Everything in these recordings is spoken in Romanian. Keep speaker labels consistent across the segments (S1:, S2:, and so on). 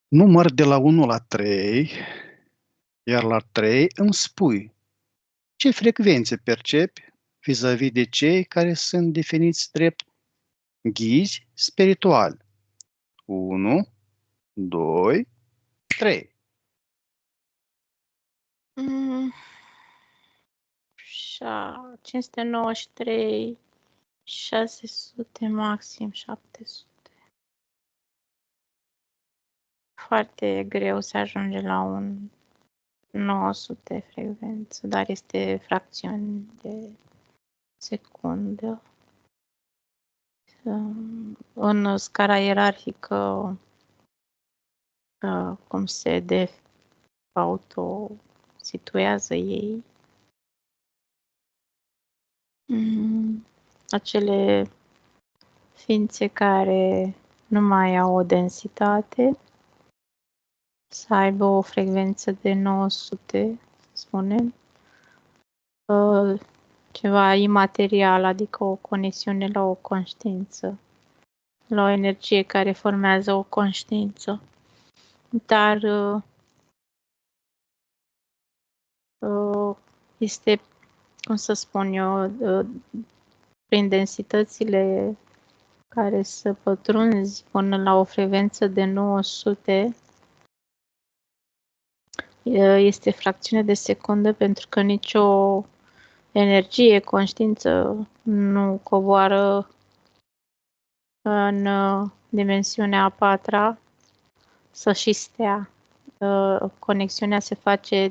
S1: Număr de la 1 la 3, iar la 3 îmi spui ce frecvențe percepi vis-a-vis de cei care sunt definiți drept ghizi spirituali. 1, 2, 3.
S2: 593, 600, maxim 700. Foarte greu să ajunge la un 900 frecvență, dar este fracțiuni de secundă. În scara ierarhică, cum se auto-situează ei, acele ființe care nu mai au o densitate, să aibă o frecvență de 900, spunem, ceva imaterial, adică o conexiune la o conștiință, la o energie care formează o conștiință. Dar este, cum să spun eu, prin densitățile care să pătrunzi până la o frecvență de 900, este fracțiune de secundă, pentru că nicio energie, conștiință nu coboară în dimensiunea a patra să și stea. Conexiunea se face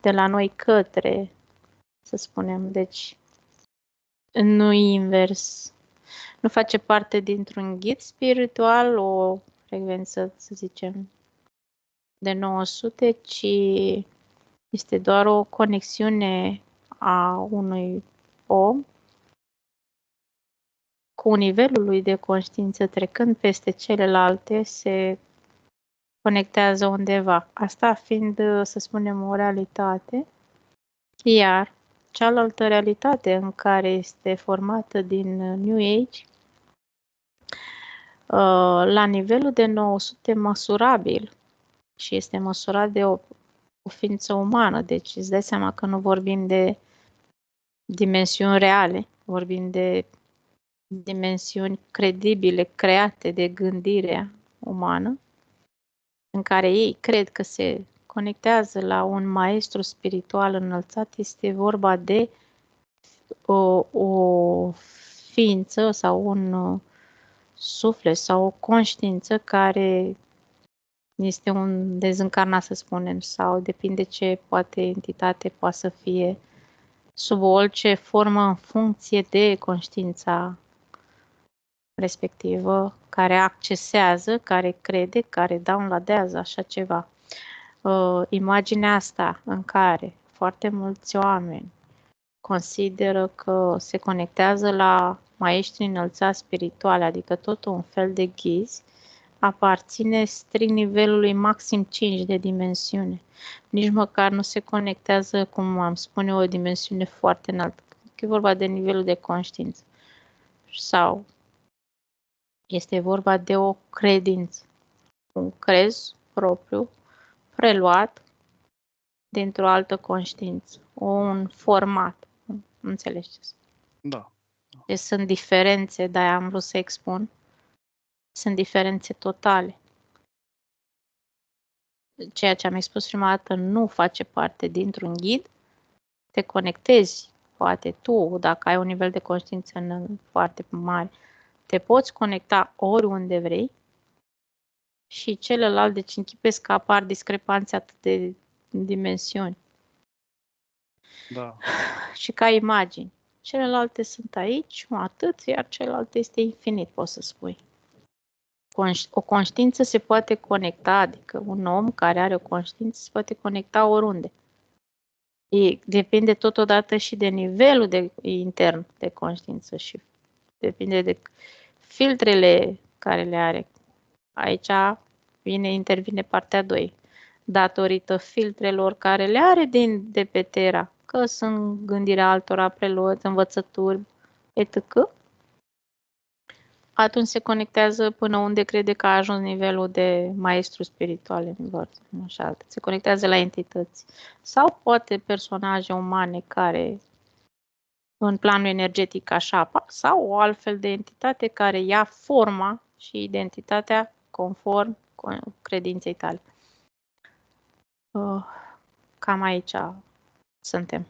S2: de la noi către, să spunem, deci nu invers. Nu face parte dintr-un ghid spiritual, o frecvență, să zicem, de 900, ci este doar o conexiune a unui om cu nivelul lui de conștiință trecând peste celelalte, se conectează undeva. Asta fiind, să spunem, o realitate, iar cealaltă realitate în care este formată din New Age, la nivelul de 900 măsurabil, și este măsurat de o ființă umană, deci îți dai seama că nu vorbim de dimensiuni reale, vorbim de dimensiuni credibile, create de gândirea umană, în care ei cred că se conectează la un maestru spiritual înălțat. Este vorba de o ființă sau un suflet sau o conștiință care este un dezîncarnat, să spunem, sau depinde ce entitate poate să fie, sub orice formă, în funcție de conștiința respectivă, care accesează, care crede, care downloadează așa ceva. Imaginea asta în care foarte mulți oameni consideră că se conectează la maestri înălțați spirituale, adică tot un fel de ghizi, aparține strict nivelului maxim 5 de dimensiune. Nici măcar nu se conectează, cum am spune, o dimensiune foarte înaltă. E vorba de nivelul de conștiință. Sau este vorba de o credință. Un crez propriu, preluat dintr-o altă conștiință. Un format. Înțelegeți?
S1: Da.
S2: Deci sunt diferențe, de-aia am vrut să expun. Sunt diferențe totale. Ceea ce am expus prima dată nu face parte dintr-un ghid. Te conectezi, poate tu, dacă ai un nivel de conștiință foarte mare, te poți conecta oriunde vrei și celălalt, deci închipesc că apar discrepanțe atât de dimensiuni.
S1: Da.
S2: Și ca imagini. Celelalte sunt aici, atât, iar celălalt este infinit, poți să spui. O conștiință se poate conecta, adică un om care are o conștiință se poate conecta oriunde. Depinde totodată și de nivelul intern de conștiință și depinde de filtrele care le are. Aici intervine partea 2. Datorită filtrelor care le are de pe Terra, că sunt gândirea altora, preluăți, învățături, etc., atunci se conectează până unde crede că a ajuns nivelul de maestru spiritual în universul, așa, se conectează la entități. Sau poate personaje umane care în planul energetic așa, sau o altfel de entitate care ia forma și identitatea conform credinței tale. Cam aici suntem.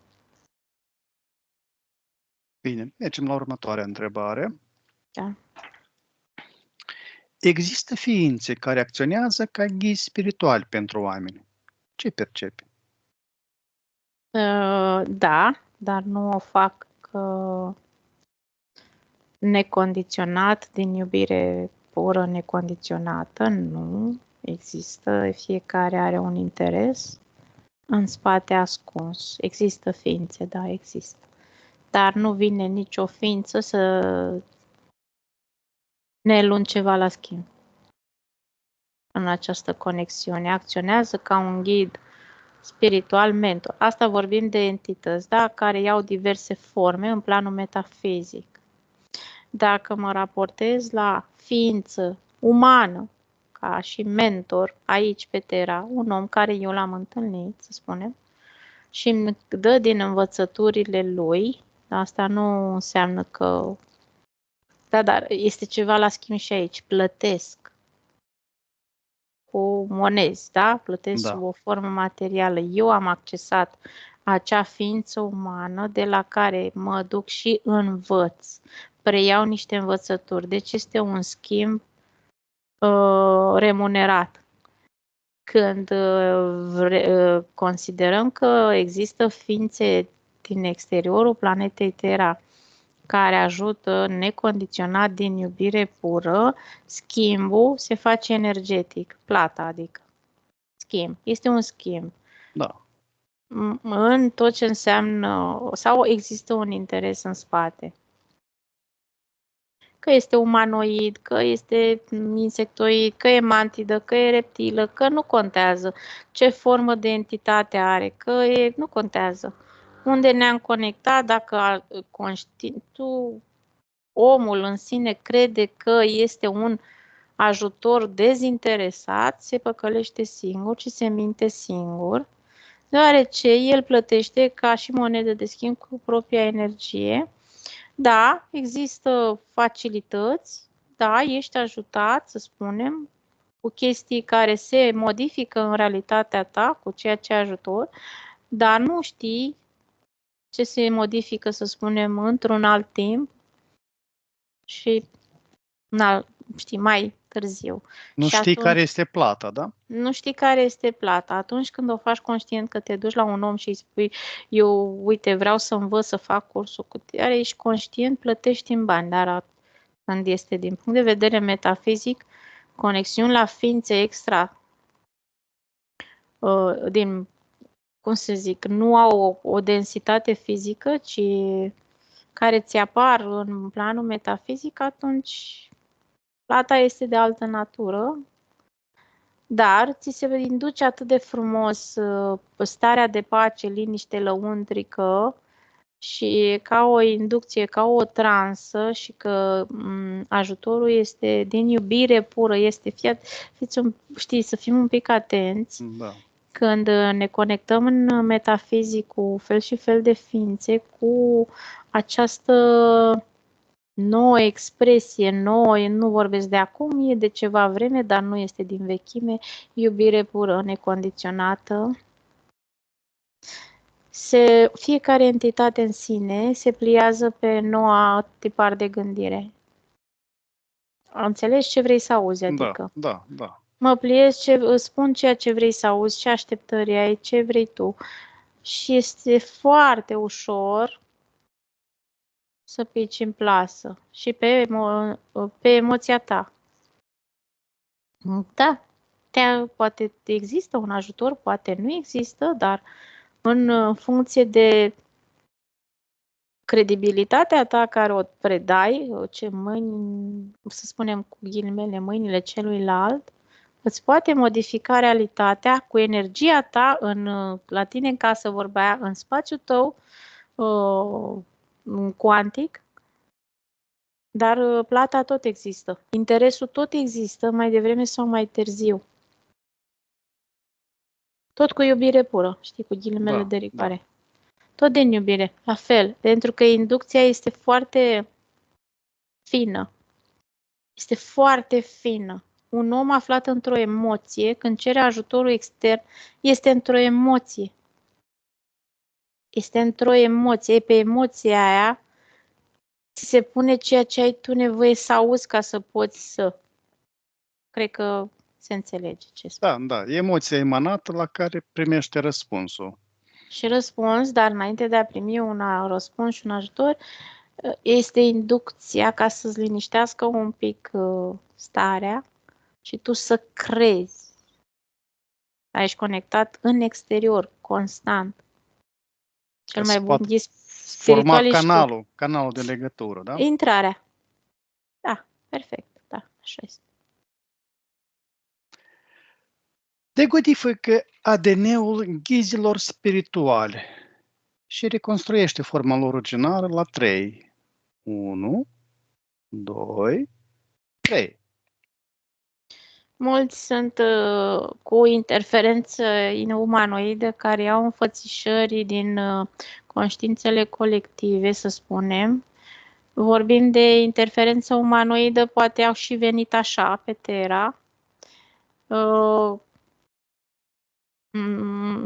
S1: Bine, mergem la următoarea întrebare.
S2: Da.
S1: Există ființe care acționează ca ghizi spirituali pentru oameni. Ce percepi?
S2: Da, dar nu o fac necondiționat, din iubire pură necondiționată, nu. Există, fiecare are un interes în spate ascuns. Există ființe, da, există. Dar nu vine nicio ființă să ne luăm ceva la schimb. În această conexiune acționează ca un ghid spiritual, mentor. Asta vorbim de entități, da, care iau diverse forme în planul metafizic. Dacă mă raportez la ființă umană, ca și mentor, aici pe Terra, un om care eu l-am întâlnit, să spunem, și îmi dă din învățăturile lui, asta nu înseamnă că... Da, dar este ceva la schimb și aici, plătesc cu monezi, da? Plătesc sub o formă materială. Eu am accesat acea ființă umană de la care mă duc și învăț, preiau niște învățături. Deci este un schimb remunerat. Când considerăm că există ființe din exteriorul planetei Terra care ajută necondiționat din iubire pură, schimbul se face energetic, plata adică. Schimb. Este un schimb.
S1: Da.
S2: În tot ce înseamnă, sau există un interes în spate. Că este umanoid, că este insectoid, că e mantidă, că e reptilă, că nu contează ce formă de entitate are, că nu contează. Unde ne-am conectat, dacă conștientul, omul în sine crede că este un ajutor dezinteresat, se păcălește singur și se minte singur, deoarece el plătește ca și monedă de schimb cu propria energie. Da, există facilități, da, ești ajutat, să spunem, cu chestii care se modifică în realitatea ta, cu ceea ce ajutor, dar nu știi ce se modifică, să spunem, într-un alt timp și știi, mai târziu.
S1: Nu
S2: și
S1: știi
S2: atunci,
S1: care este plata, da?
S2: Nu știi care este plata. Atunci când o faci conștient că te duci la un om și îi spui, eu, uite, vreau să învăț să fac cursul cu tine, ești conștient, plătești în bani, dar când este din punct de vedere metafizic, conexiuni la ființe extra, cum să zic, nu au o densitate fizică, ci care ți apar în planul metafizic, atunci plata este de altă natură, dar ți se induce atât de frumos starea de pace, liniște lăuntrică și ca o inducție, ca o transă și că ajutorul este din iubire pură, este, știi, să fim un pic atenți.
S1: Da.
S2: Când ne conectăm în metafizic cu fel și fel de ființe, cu această nouă expresie, nouă, nu vorbesc de acum, e de ceva vreme, dar nu este din vechime, iubire pură, necondiționată. Fiecare entitate în sine se pliază pe noua tipar de gândire. Înțelegi ce vrei să auzi, adică?
S1: Da.
S2: Mă pliez, îți spun ceea ce vrei să auzi, ce așteptări ai, ce vrei tu. Și este foarte ușor să pici în plasă și pe emoția ta. Da, poate există un ajutor, poate nu există, dar în funcție de credibilitatea ta care o predai, ce mâini, să spunem cu ghilimele, mâinile celuilalt, îți poate modifica realitatea cu energia ta la tine în casă, vorba aia, în spațiul tău cuantic, Dar plata tot există. Interesul tot există, mai devreme sau mai târziu. Tot cu iubire pură, știi, cu ghilimele de rigoare. Tot din iubire, la fel. Pentru că inducția este foarte fină. Este foarte fină. Un om aflat într-o emoție, când cere ajutorul extern, este într-o emoție. Este într-o emoție. Pe emoția aia ți se pune ceea ce ai tu nevoie să auzi ca să poți să... Cred că se înțelege ce spun.
S1: Da, emoția emanată la care primește răspunsul.
S2: Și răspuns, dar înainte de a primi un răspuns și un ajutor, este inducția ca să-ți liniștească un pic starea și tu să crezi. Ești conectat în exterior, constant. Cel mai bun ghid spiritual ești tu.
S1: Canalul de legătură, da?
S2: Intrarea. Da, perfect. Da, așa este.
S1: Decodifică ADN-ul ghizilor spirituale și reconstruiește forma lor originală la 3. 1, 2, 3.
S2: Mulți sunt cu interferență umanoidă care au înfățișări din conștiințele colective, să spunem. Vorbind de interferență umanoidă, poate au și venit așa pe Terra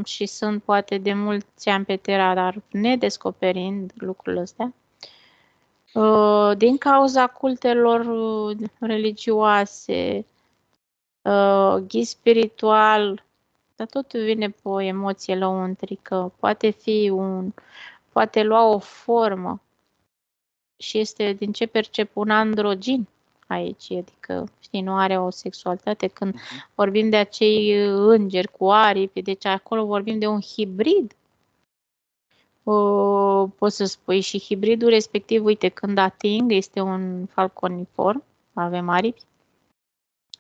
S2: și sunt poate de mulți ani pe Terra, dar nedescoperind lucrurile astea. Din cauza cultelor religioase, ghid spiritual, dar totul vine pe o emoție lăuntrică, poate lua o formă și este din ce percep un androgin aici, adică, știi, nu are o sexualitate. Când vorbim de acei îngeri cu aripi, deci acolo vorbim de un hibrid. Poți să spui și hibridul respectiv, uite, când ating, este un falconiform, avem aripi,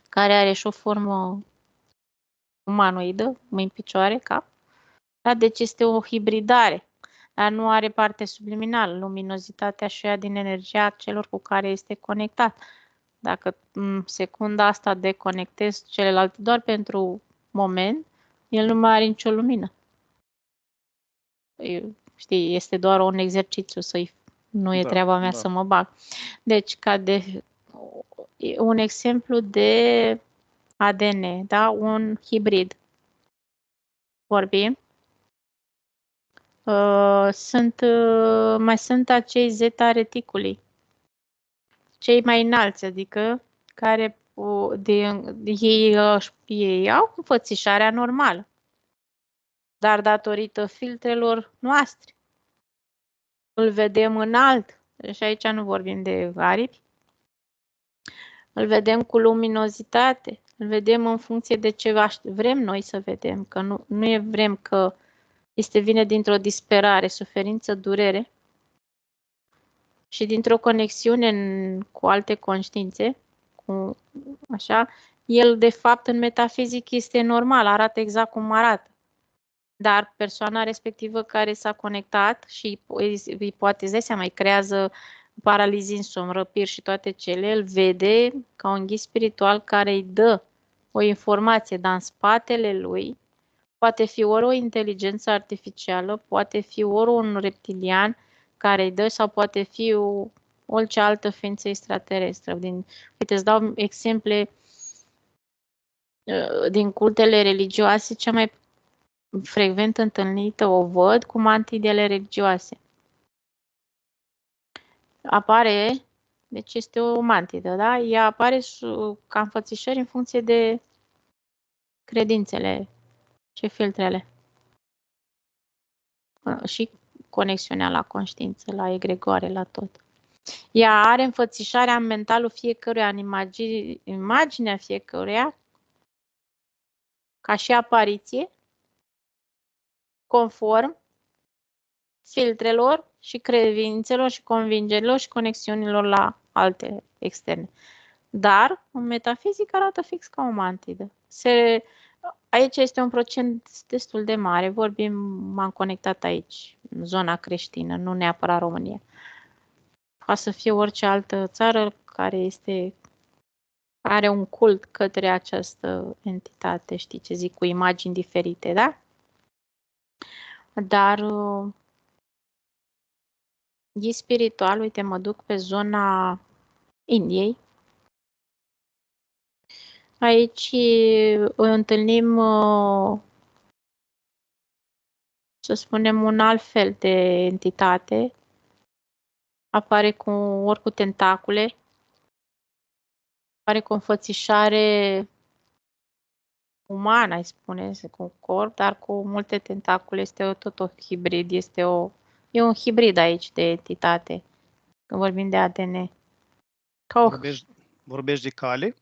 S2: care are și o formă umanoidă, mâini, picioare, cap. Da? Deci este o hibridare, dar nu are parte subliminală, luminozitatea și ea din energia celor cu care este conectat. Dacă în secunda asta deconectezi celelalte doar pentru moment, el nu mai are nicio lumină. Știi, este doar un exercițiu, nu e treaba mea să mă bag. Deci, un exemplu de ADN, da? Un hibrid. Vorbim. Mai sunt acei zeta reticuli, cei mai înalți, adică care ei au înfățișarea normală, dar datorită filtrelor noastre îl vedem înalt. Și aici nu vorbim de aripi. Îl vedem cu luminozitate, îl vedem în funcție de ce vrem noi să vedem, că nu e vrem că vine dintr-o disperare, suferință, durere și dintr-o conexiune cu alte conștiințe, așa, el de fapt în metafizic este normal, arată exact cum arată. Dar persoana respectivă care s-a conectat și îi poate, îți dai seama, îi creează paralizii, somn, răpiri și toate cele, îl vede ca un ghid spiritual care îi dă o informație, dar în spatele lui poate fi ori o inteligență artificială, poate fi ori un reptilian care îi dă sau poate fi orice altă ființă extraterestră. Uite, îți dau exemple din cultele religioase, cea mai frecvent întâlnită o văd cu mantidele religioase. Apare, deci este o mantidă, da? Ea apare ca înfățișări în funcție de credințele și filtrele. Și conexiunea la conștiință, la egregoare, la tot. Ea are înfățișarea în mentalul fiecăruia, în imaginea fiecăruia, ca și apariție, conform filtrelor și credințelor și convingerilor și conexiunilor la alte externe. Dar, în metafizic, arată fix ca o mantidă. Aici este un procent destul de mare. M-am conectat aici, în zona creștină, nu neapărat România. Poate să fie orice altă țară care are un cult către această entitate, știi ce zic, cu imagini diferite, da? Dar ghid spiritual, uite, mă duc pe zona Indiei. Aici întâlnim, să spunem, un alt fel de entitate. Apare ori cu tentacule, apare cu o înfățișare umană, ai spune, cu corp, dar cu multe tentacule. Este tot o hibrid, e un hibrid aici de entitate, când vorbim de ADN.
S1: Vorbești de cale?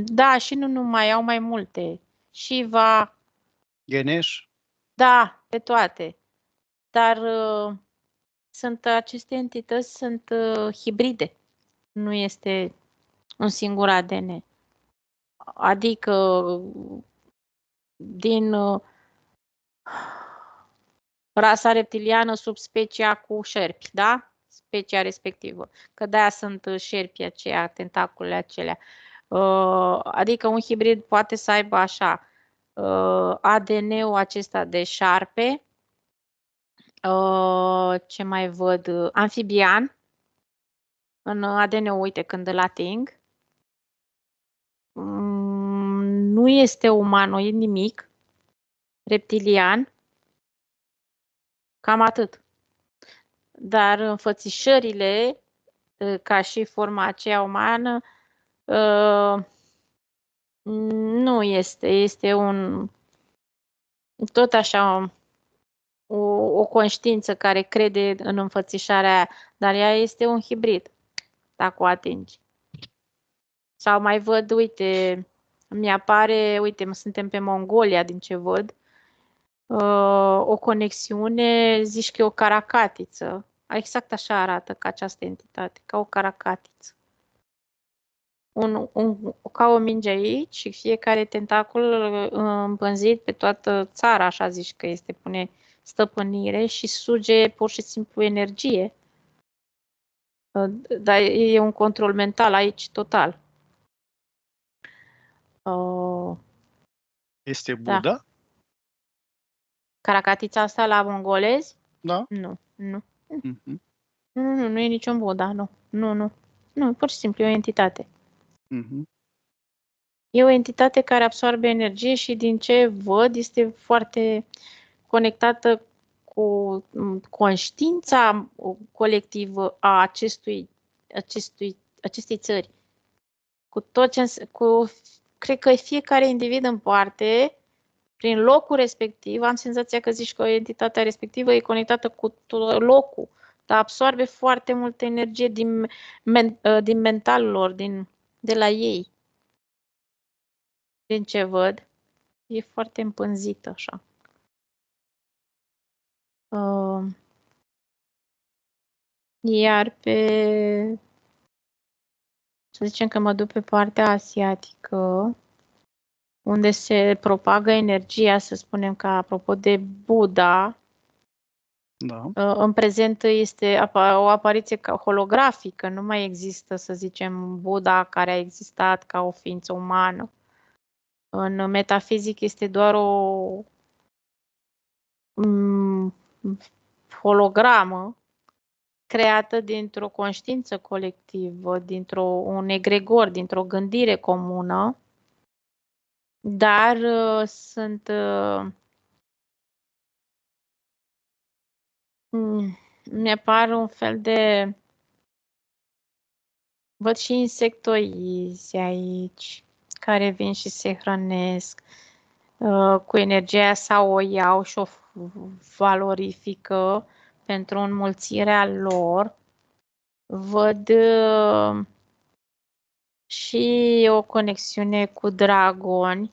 S2: Da, și nu numai, au mai multe. Shiva.
S1: Ganesh?
S2: Da, pe toate. Dar aceste entități sunt hibride. Nu este un singur ADN. Adică din rasa reptiliană sub specia cu șerpi, da? Specia respectivă. Că de-aia sunt șerpii aceia, tentaculele acelea. Adică un hibrid poate să aibă așa ADN-ul acesta de șarpe, ce mai văd, amfibian, în ADN-ul, uite, când îl ating. Nu este umanoid nimic, reptilian, cam atât. Dar înfățișările, ca și forma aceea umană, nu este tot așa o conștiință care crede în înfățișarea aia, dar ea este un hibrid, dacă o atingi. Sau mai văd, uite, mi apare, uite, suntem pe Mongolia, din ce văd, o conexiune, zici că e o caracatiță. Exact așa arată ca această entitate, ca o caracatiță. Ca o minge aici și fiecare tentacul împânzit pe toată țara, așa zici că este, pune stăpânire și suge pur și simplu energie. Dar e un control mental aici total.
S1: Este Buddha? Da.
S2: Caracatița asta la mongolezi?
S1: Da.
S2: Nu.
S1: Mm-hmm.
S2: Nu e niciun Buddha, nu. Nu, pur și simplu e o entitate.
S1: Mm-hmm.
S2: E o entitate care absorbe energie și din ce văd este foarte conectată cu conștiința colectivă a acestei țări. Cu tot cred că fiecare individ în parte, prin locul respectiv, am senzația că zici că entitatea respectivă e conectată cu tot locul, dar absorbe foarte multă energie din mentalul lor, de la ei. Din ce văd, e foarte împânzită așa. Iar să zicem că mă duc pe partea asiatică, unde se propagă energia, să spunem că apropo de Buddha,
S1: da.
S2: În prezent este o apariție holografică, nu mai există, să zicem, Buddha care a existat ca o ființă umană. În metafizic este doar o hologramă creată dintr-o conștiință colectivă, dintr-un egregor, dintr-o gândire comună, dar mi-apar un fel de... Văd și insectoizi aici, care vin și se hrănesc cu energia sau o iau și o valorifică pentru înmulțirea lor. Văd și o conexiune cu dragoni.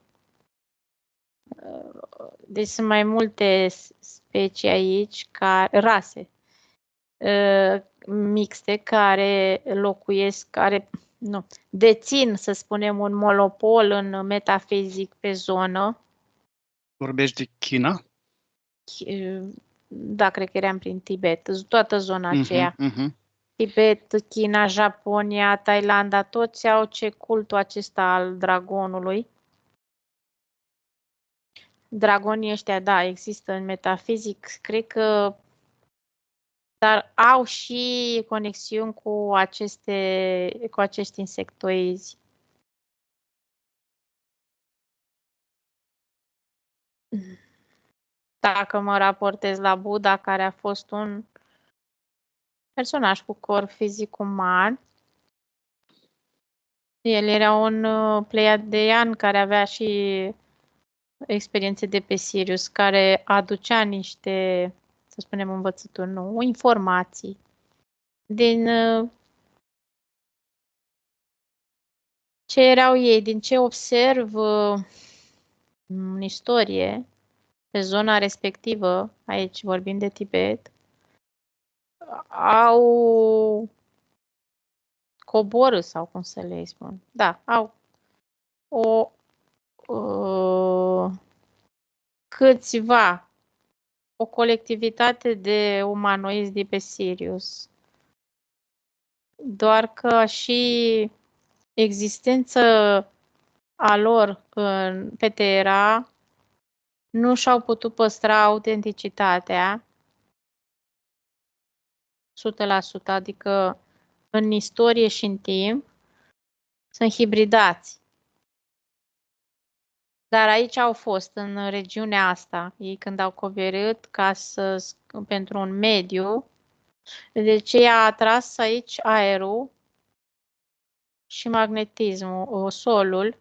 S2: Deci sunt mai multe specii aici, rase mixte care locuiesc, dețin, să spunem, un monopol în metafizic pe zonă.
S1: Vorbești de China?
S2: da, cred că eram prin Tibet, toată zona aceea.
S1: Mhm.
S2: Tibet, China, Japonia, Thailanda, toți au cultul acesta al dragonului. Dragonii ăștia, da, există în metafizic, cred că, dar au și conexiuni cu acești insectoizi. Dacă mă raportez la Buddha, care a fost un personaj cu corp fizic uman, el era un pleiadian care avea și experiențe de pe Sirius, care aducea niște, să spunem, învățături, nu, informații din ce erau ei, din ce observ în istorie, pe zona respectivă, aici vorbim de Tibet, au coborât, sau cum să le spun. Da, au o colectivitate de umanoizi de pe Sirius. Doar că și existența a lor pe Terra nu și-au putut păstra autenticitatea 100%, adică în istorie și în timp sunt hibridați. Dar aici au fost, în regiunea asta, ei când au coborât pentru un mediu, deci ei a atras aici aerul și magnetismul, solul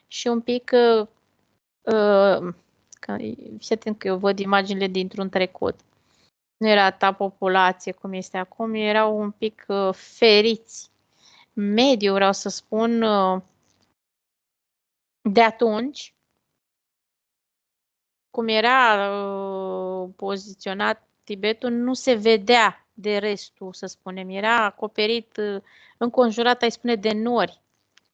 S2: și un pic, fii atent că eu văd imaginile dintr-un trecut. Nu era ta populație cum este acum, erau un pic feriți. Mediu, vreau să spun, de atunci, cum era poziționat Tibetul, nu se vedea de restul, să spunem. Era acoperit, înconjurat, ai spune, de nori.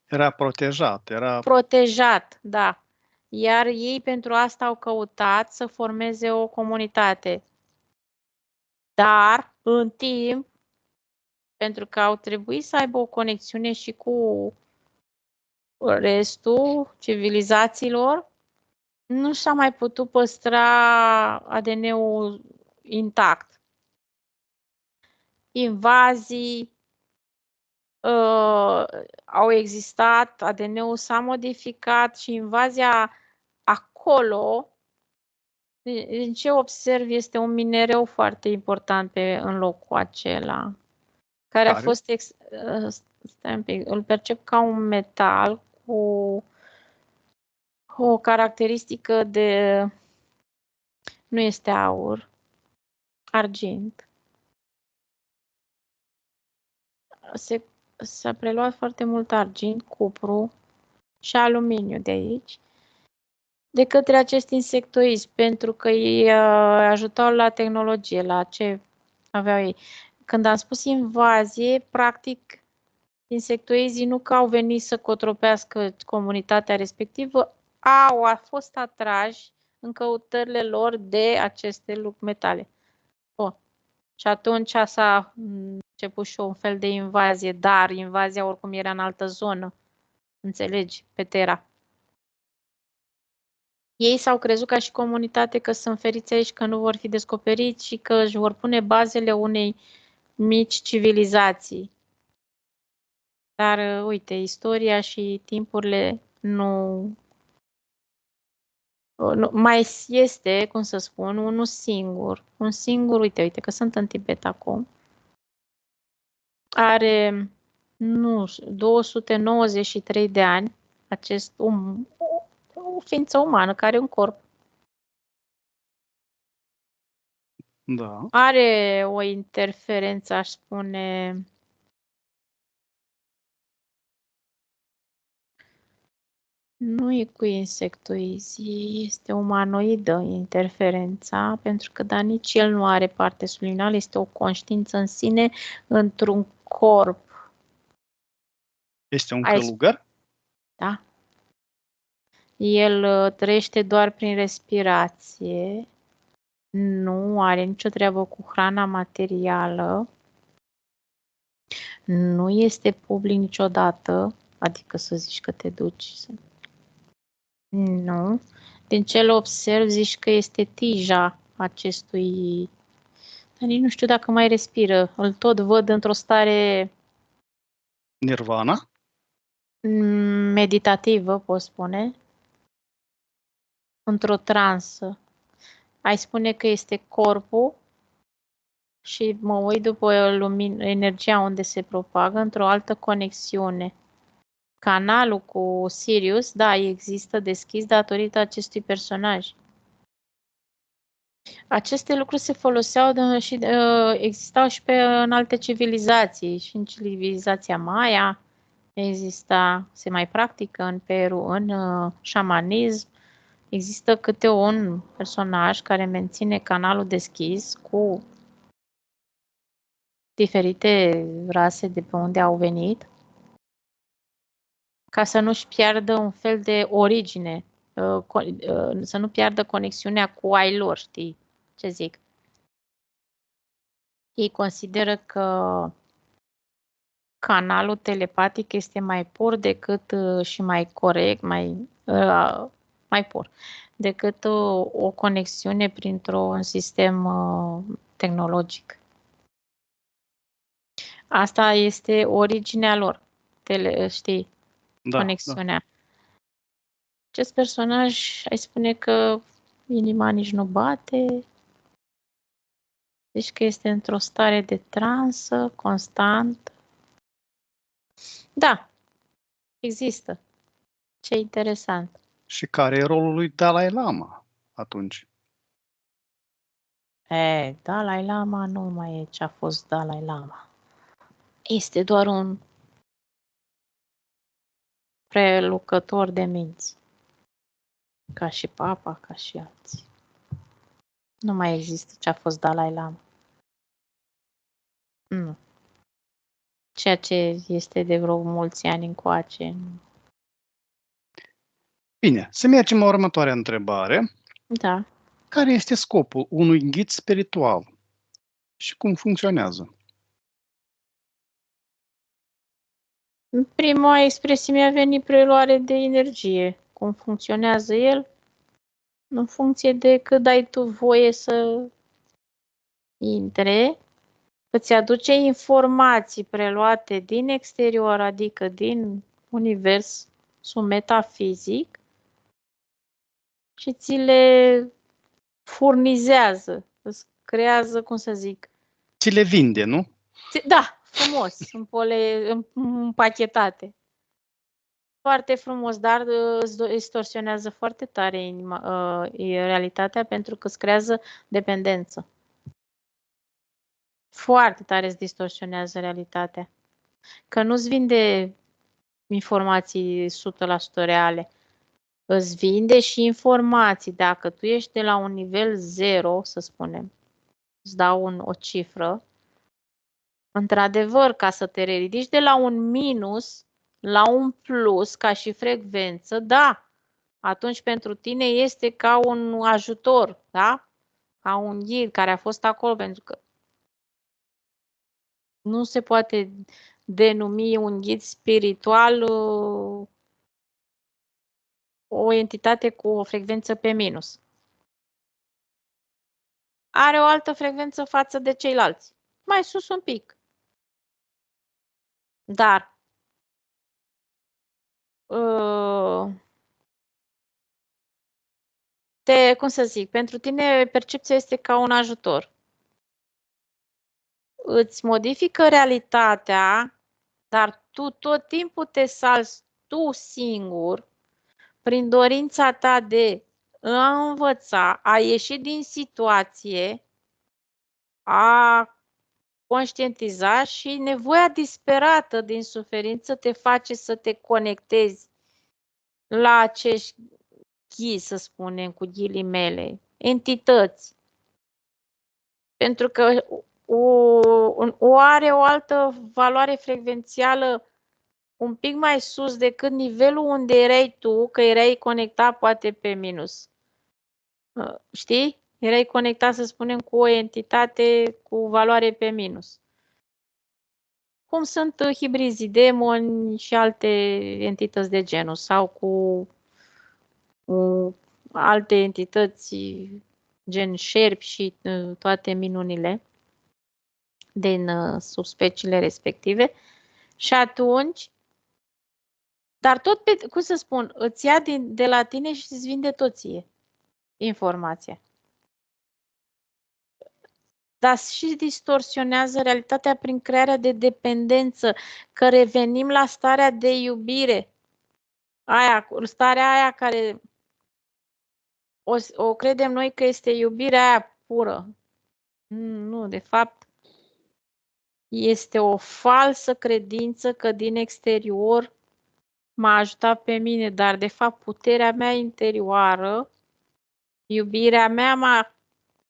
S1: Era protejat, era...
S2: Protejat, da. Iar ei pentru asta au căutat să formeze o comunitate. Dar, în timp, pentru că au trebuit să aibă o conexiune și cu restul civilizațiilor, nu s-a mai putut păstra ADN-ul intact. Invazii au existat, ADN-ul s-a modificat și invazia acolo, din ce observ, este un minereu foarte important în locul acela, care a fost, stai un pic, îl percep ca un metal cu o caracteristică de, nu este aur, argint. S-a preluat foarte mult argint, cupru și aluminiu de aici, de către acest insectoizi, pentru că ei ajutau la tehnologie, la ce aveau ei. Când am spus invazie, practic, insectoizii nu că au venit să cotropească comunitatea respectivă, au fost atrași în căutările lor de aceste metale. Și atunci s-a început și un fel de invazie, dar invazia oricum era în altă zonă, înțelegi, pe Terra. Ei s-au crezut ca și comunitate că sunt feriți aici, că nu vor fi descoperiți și că își vor pune bazele unei mici civilizații. Dar, uite, istoria și timpurile nu mai este, cum să spun, unul singur. Un singur, uite, că sunt în Tibet acum. Are, nu, 293 de ani, acest o ființă umană care are un corp.
S1: Da.
S2: Are o interferență, aș spune, nu e cu insectoizii, este umanoidă interferența, pentru că da, nici el nu are parte subliminală, este o conștiință în sine într-un corp.
S1: Este un călugăr?
S2: Da. El trăiește doar prin respirație. nu are nicio treabă cu hrana materială, nu este public niciodată, adică să zici că te duci. Nu. Din ce observ, zici că este tija acestui... Dar nici nu știu dacă mai respiră. Îl tot văd într-o stare
S1: Nirvana?
S2: meditativă, pot spune. Într-o transă. Ai spune că este corpul și mă uit după energia unde se propagă într-o altă conexiune. Canalul cu Sirius, da, există deschis datorită acestui personaj. Aceste lucruri se foloseau și existau și în alte civilizații, și în civilizația Maya se mai practică în Peru, în șamanism. Există câte un personaj care menține canalul deschis cu diferite rase de pe unde au venit, ca să nu-și piardă un fel de origine, să nu piardă conexiunea cu ai lor, știi ce zic? Ei consideră că canalul telepatic este mai pur decât și mai corect, mai pur decât o conexiune printr-un sistem tehnologic. Asta este originea lor, știi,
S1: Da,
S2: conexiunea. Da. Acest personaj, ai spune că inima nici nu bate, deci că este într-o stare de transă constant. Da, există. Ce interesant.
S1: Și care e rolul lui Dalai Lama atunci?
S2: Dalai Lama nu mai e ce a fost Dalai Lama. Este doar un prelucrător de minți. Ca și Papa, ca și alții. Nu mai există ce a fost Dalai Lama. Nu. Ceea ce este de vreo mulți ani încoace.
S1: Bine, să mergem la următoarea întrebare.
S2: Da.
S1: Care este scopul unui ghid spiritual și cum funcționează?
S2: Prima expresie mi-a venit preluare de energie. Cum funcționează el? În funcție de cât dai tu voie să intre, îți aduce informații preluate din exterior, adică din univers, metafizic, și ți le furnizează, îți creează, cum să zic...
S1: Ți le vinde, nu?
S2: Da, frumos, împachetate. Foarte frumos, dar îți distorsionează foarte tare realitatea pentru că îți creează dependență. Foarte tare îți distorsionează realitatea. Că nu-ți vinde informații 100% reale. Îți vinde și informații. Dacă tu ești de la un nivel 0, să spunem, îți dau o cifră, într-adevăr, ca să te ridici de la un minus la un plus ca și frecvență, da, atunci pentru tine este ca un ajutor, da? Ca un ghid care a fost acolo, pentru că nu se poate denumi un ghid spiritual o entitate cu o frecvență pe minus. Are o altă frecvență față de ceilalți. Mai sus un pic. Dar cum să zic, pentru tine percepția este ca un ajutor. Îți modifică realitatea, dar tu tot timpul te salți tu singur prin dorința ta de a învăța, a ieși din situație, a conștientiza, și nevoia disperată din suferință te face să te conectezi la acești ghii, să spunem, cu ghilimele, entități. Pentru că o are o altă valoare frecvențială un pic mai sus decât nivelul unde erai tu, că erai conectat poate pe minus. Știi? Erai conectat, să spunem, cu o entitate cu valoare pe minus. Cum sunt hibrizii, demoni și alte entități de genul, sau cu alte entități gen șerpi și toate minunile din subspeciile respective. Și atunci, dar tot pe, cum să spun, îți ia de la tine și îți vinde tot ție informația. Dar și distorsionează realitatea prin crearea de dependență, că revenim la starea de iubire. Starea aia care o credem noi că este iubirea aia pură. Nu, de fapt, este o falsă credință că din exterior m-a ajutat pe mine, dar de fapt puterea mea interioară, iubirea mea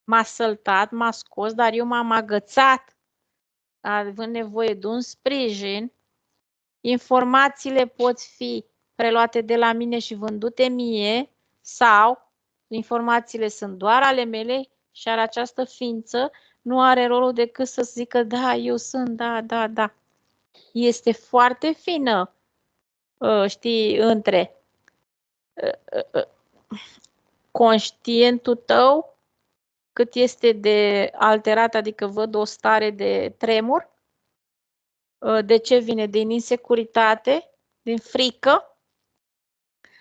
S2: m-a săltat, m-a scos, dar eu m-am agățat, având nevoie de un sprijin. Informațiile pot fi preluate de la mine și vândute mie, sau informațiile sunt doar ale mele și are această ființă nu are rolul decât să zică da, eu sunt, da. Este foarte fină, știi, între conștientul tău, cât este de alterat, adică văd o stare de tremur. De ce vine? Din insecuritate, din frică,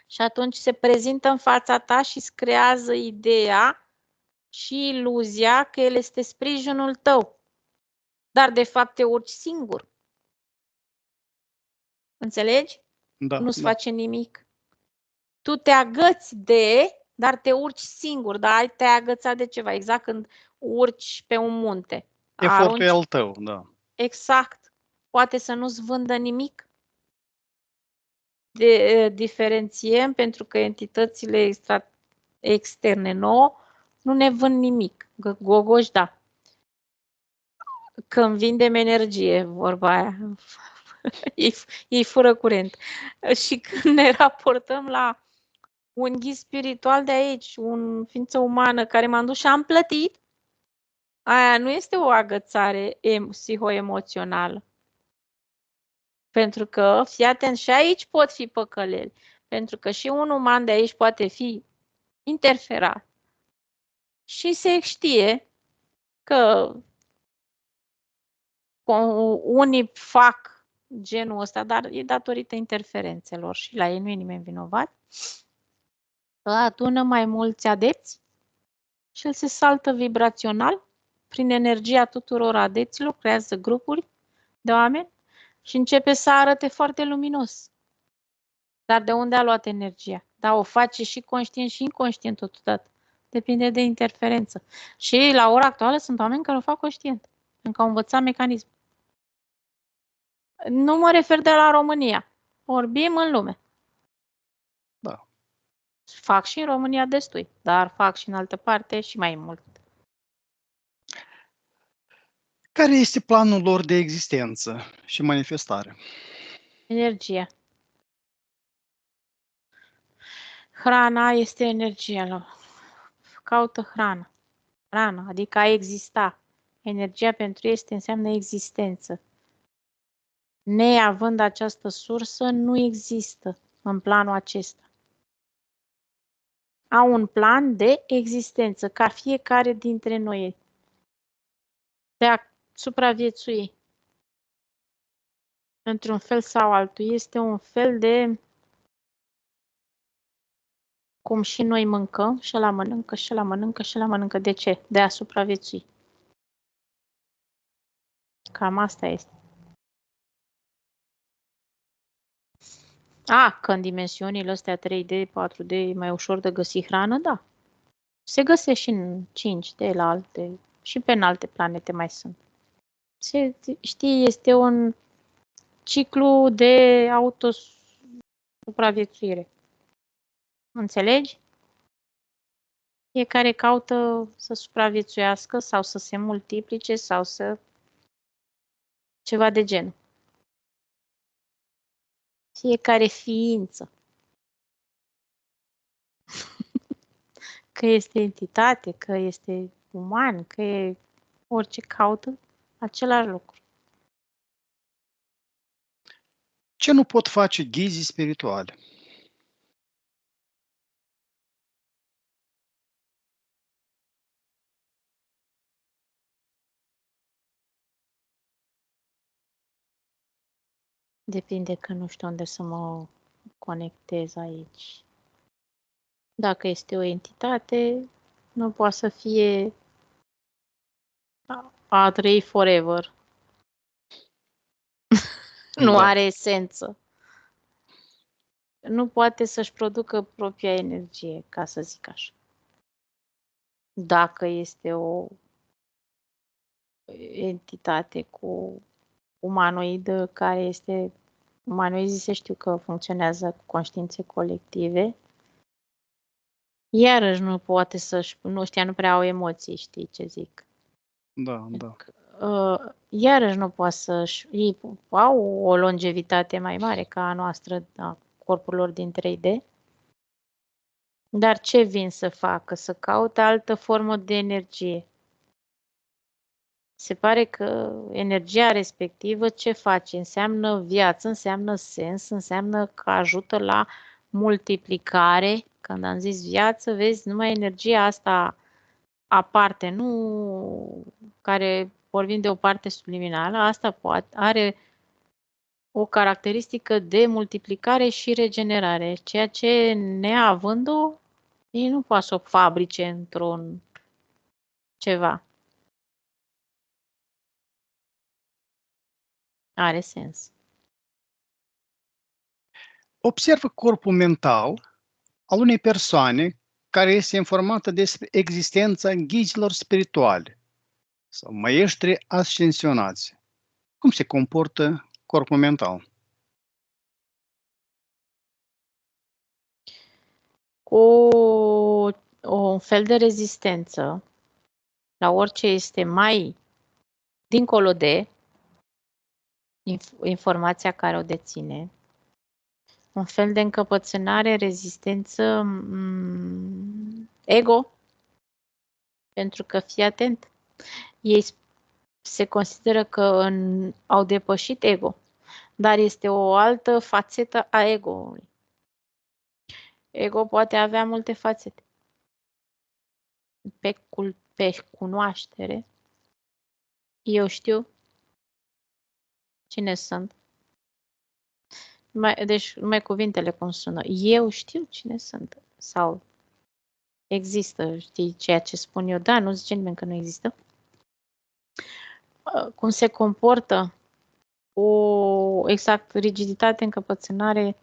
S2: și atunci se prezintă în fața ta și îți creează ideea și iluzia că el este sprijinul tău. Dar de fapt te urci singur. Înțelegi?
S1: Da,
S2: Nu-ți
S1: da.
S2: face nimic. Tu te agăți dar te urci singur, dar te-ai agățat de ceva, exact când urci pe un munte.
S1: Efortul e al tău, da.
S2: Exact. Poate să nu-ți vândă nimic. Diferențiem pentru că entitățile externe nouă nu ne vând nimic. Gogoși, da. Când vindem energie, vorba aia. Ei fură curent. Și când ne raportăm la un ghid spiritual de aici, o ființă umană care m-a dus și am plătit, aia nu este o agățare psihoemoțională. Pentru că, fii atent, și aici pot fi păcăleli. Pentru că și un uman de aici poate fi interferat. Și se știe că unii fac genul ăsta, dar e datorită interferențelor și la ei nu e nimeni vinovat. Adună mai mulți adepți și el se saltă vibrațional prin energia tuturor adepților, creează grupuri de oameni și începe să arate foarte luminos. Dar de unde a luat energia? Da, o face și conștient și inconștient totodată. Depinde de interferență. Și la ora actuală sunt oameni care o fac conștient. Încă au învățat mecanism. Nu mă refer de la România. Vorbim în lume.
S1: Da.
S2: Fac și în România destui, dar fac și în altă parte și mai mult.
S1: Care este planul lor de existență și manifestare?
S2: Energia. Hrana este energia lor. Caută hrană. Hrană, adică a exista. Energia pentru ei înseamnă existență. Neavând această sursă, nu există în planul acesta. Au un plan de existență, ca fiecare dintre noi, de a supraviețui. Într-un fel sau altul. Este un fel de cum și noi mâncăm, și ăla mănâncă, și ăla mănâncă, și ăla mănâncă. De ce? De a supraviețui. Cam asta este. Că în dimensiunile astea 3D, 4D e mai ușor de găsi hrană, da. Se găsește și în 5D la alte, și pe în alte planete mai sunt. Știi, este un ciclu de autosupraviețuire. Înțelegi? Fiecare caută să supraviețuiască sau să se multiplice sau să ceva de genul. Fiecare ființă. Că este entitate, că este uman, că e orice caută același lucru.
S1: Ce nu pot face ghizii spirituali?
S2: Depinde că nu știu unde să mă conectez aici. Dacă este o entitate, nu poate să fie a trăi forever. Nu
S1: Da.
S2: are esență. Nu poate să-și producă propria energie, ca să zic așa. Dacă este o entitate cu umanoidă care este umanoizii se știu că funcționează cu conștiințe colective, iarăși nu poate să-și, nu știa, nu prea au emoții, știi ce zic.
S1: Da.
S2: Iarăși nu poate să-și, ei au o longevitate mai mare ca a noastră, a corpurilor din 3D, dar ce vin să facă? Să caute altă formă de energie. Se pare că energia respectivă ce face? Înseamnă viață, înseamnă sens, înseamnă că ajută la multiplicare. Când am zis viață, vezi, numai energia asta aparte, nu care vorbim de o parte subliminală, asta are o caracteristică de multiplicare și regenerare, ceea ce neavând-o, ei nu poate să o fabrice într-un ceva. Are sens.
S1: Observă corpul mental al unei persoane care este informată despre existența ghizilor spirituale sau maestri ascensionați. Cum se comportă corpul mental?
S2: Cu un fel de rezistență la orice este mai dincolo de informația care o deține, un fel de încăpățânare, rezistență, ego, pentru că fii atent, ei se consideră că au depășit ego, dar este o altă fațetă a ego-ului. Ego poate avea multe fațete. Pe cunoaștere, eu știu cine sunt. Deci, numai cuvintele cum sună. Eu știu cine sunt. Sau există, știi, ceea ce spun eu. Da, nu zice nimeni că nu există. Cum se comportă exact, rigiditate, încăpățânare,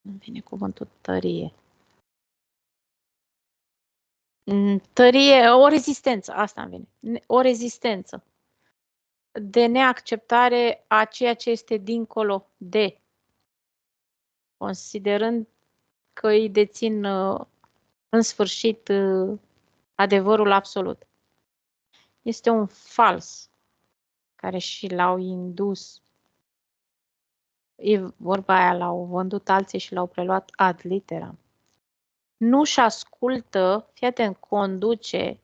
S2: nu vine cuvântul tărie. Tărie, o rezistență, asta îmi vine. O rezistență de neacceptare a ceea ce este dincolo de, considerând că îi dețin în sfârșit adevărul absolut. Este un fals care și l-au indus. E vorba aia, l-au vândut alții și l-au preluat ad literam. Nu-și ascultă, fii atent, conduce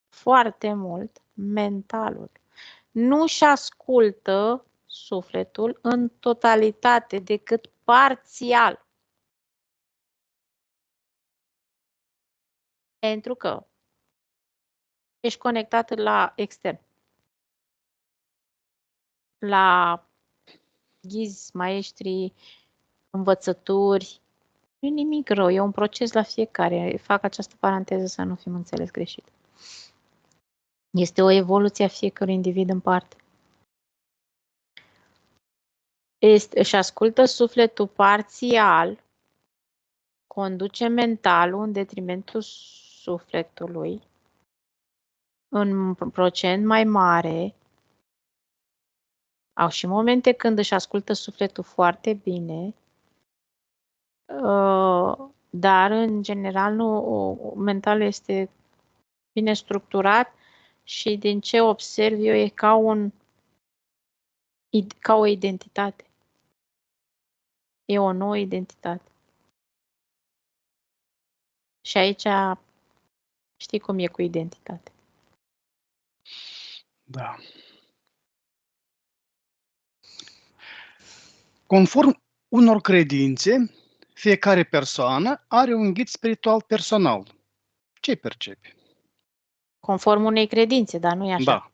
S2: foarte mult mentalul. Nu-și ascultă sufletul în totalitate, decât parțial. Pentru că ești conectat la extern. La ghizi, maestri, învățături. Nu e nimic rău, e un proces la fiecare. Fac această paranteză să nu fim înțeles greșit. Este o evoluție a fiecărui individ în parte. Își ascultă sufletul parțial, conduce mentalul în detrimentul sufletului, în procent mai mare. Au și momente când își ascultă sufletul foarte bine, dar în general mentalul este bine structurat și din ce observ eu e ca o identitate. E o nouă identitate. Și aici știi cum e cu identitate.
S1: Da. Conform unor credințe, fiecare persoană are un ghid spiritual personal. Ce percepi?
S2: Conform unei credințe, dar nu e așa.
S1: Da.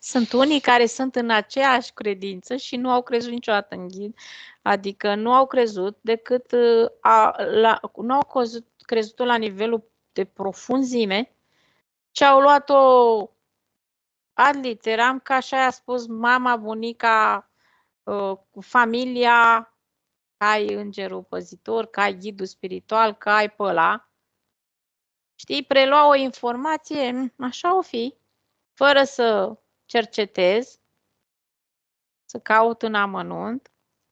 S2: Sunt unii care sunt în aceeași credință și nu au crezut niciodată în ghid. Adică nu au crezut decât nu au crezut la nivelul de profunzime, ci au luat-o ad literam, ca așa a spus mama, bunica, familia, că ai îngerul păzitor, că ai ghidul spiritual, că ai pe ăla. Știi, prelua o informație, așa o fi, fără să cercetez, să caut în amănunt,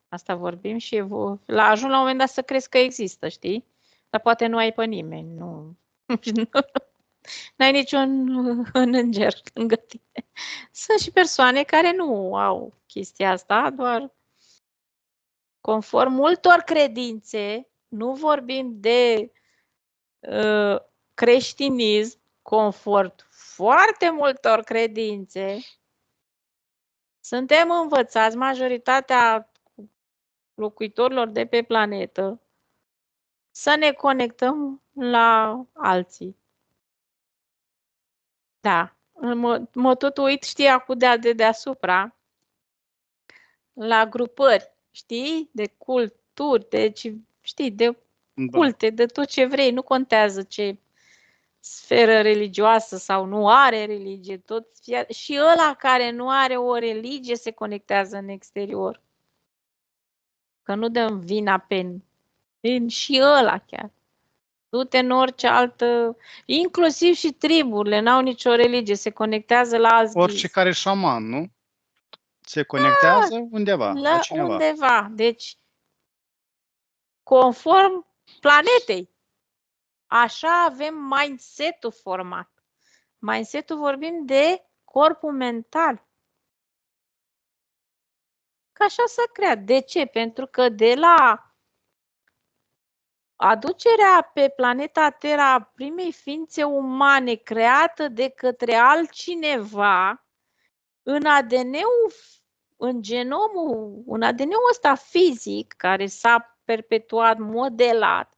S2: asta vorbim și ajung la un moment dat să crezi că există, știi? Dar poate nu ai pe nimeni, nu. N-ai niciun înger lângă tine. Sunt și persoane care nu au chestia asta, doar conform multor credințe, nu vorbim de creștinism, conform foarte multor credințe, suntem învățați, majoritatea locuitorilor de pe planetă, să ne conectăm la alții. Da, mă tot uit, știi, acum de deasupra, la grupări, știi, de culturi, deci, știi, de culte, de tot ce vrei, nu contează ce sferă religioasă sau nu are religie, tot, și ăla care nu are o religie se conectează în exterior. Că nu dăm vina pe și ăla chiar. Du-te în orice altă, inclusiv și triburile, n-au nicio religie, se conectează la alți
S1: Orice
S2: ghizi.
S1: care șaman, nu? Se conectează undeva, la cineva.
S2: Undeva. Deci, conform planetei, așa avem mindset-ul format. Mindset-ul vorbim de corpul mental. Că așa s-a creat. De ce? Pentru că de la aducerea pe planeta Terra a primei ființe umane creată de către altcineva, în ADN-ul, în genomul, în ADN-ul ăsta fizic, care s-a perpetuat, modelat,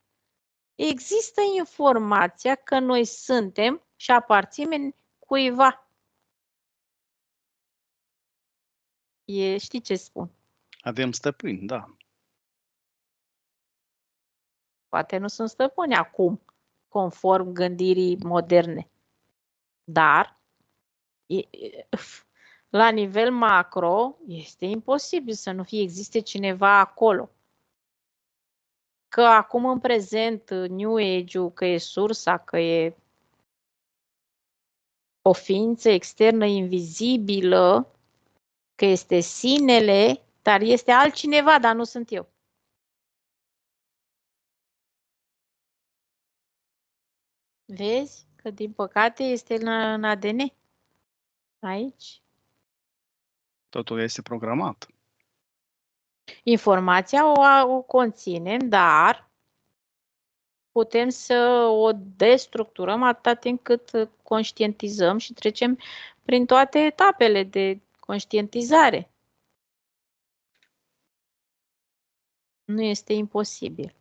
S2: există informația că noi suntem și aparținem cuiva. Știi ce spun?
S1: Avem stăpâni, da.
S2: Poate nu sunt stăpâni acum, conform gândirii moderne. Dar, la nivel macro, este imposibil să nu existe cineva acolo. Că acum, în prezent, New Age-ul, că e sursa, că e o ființă externă invizibilă, că este sinele, dar este altcineva, dar nu sunt eu. Vezi că, din păcate, este în ADN. Aici.
S1: Totul este programat.
S2: Informația o conținem, dar putem să o destructurăm atâta timp cât conștientizăm și trecem prin toate etapele de conștientizare. Nu este imposibil.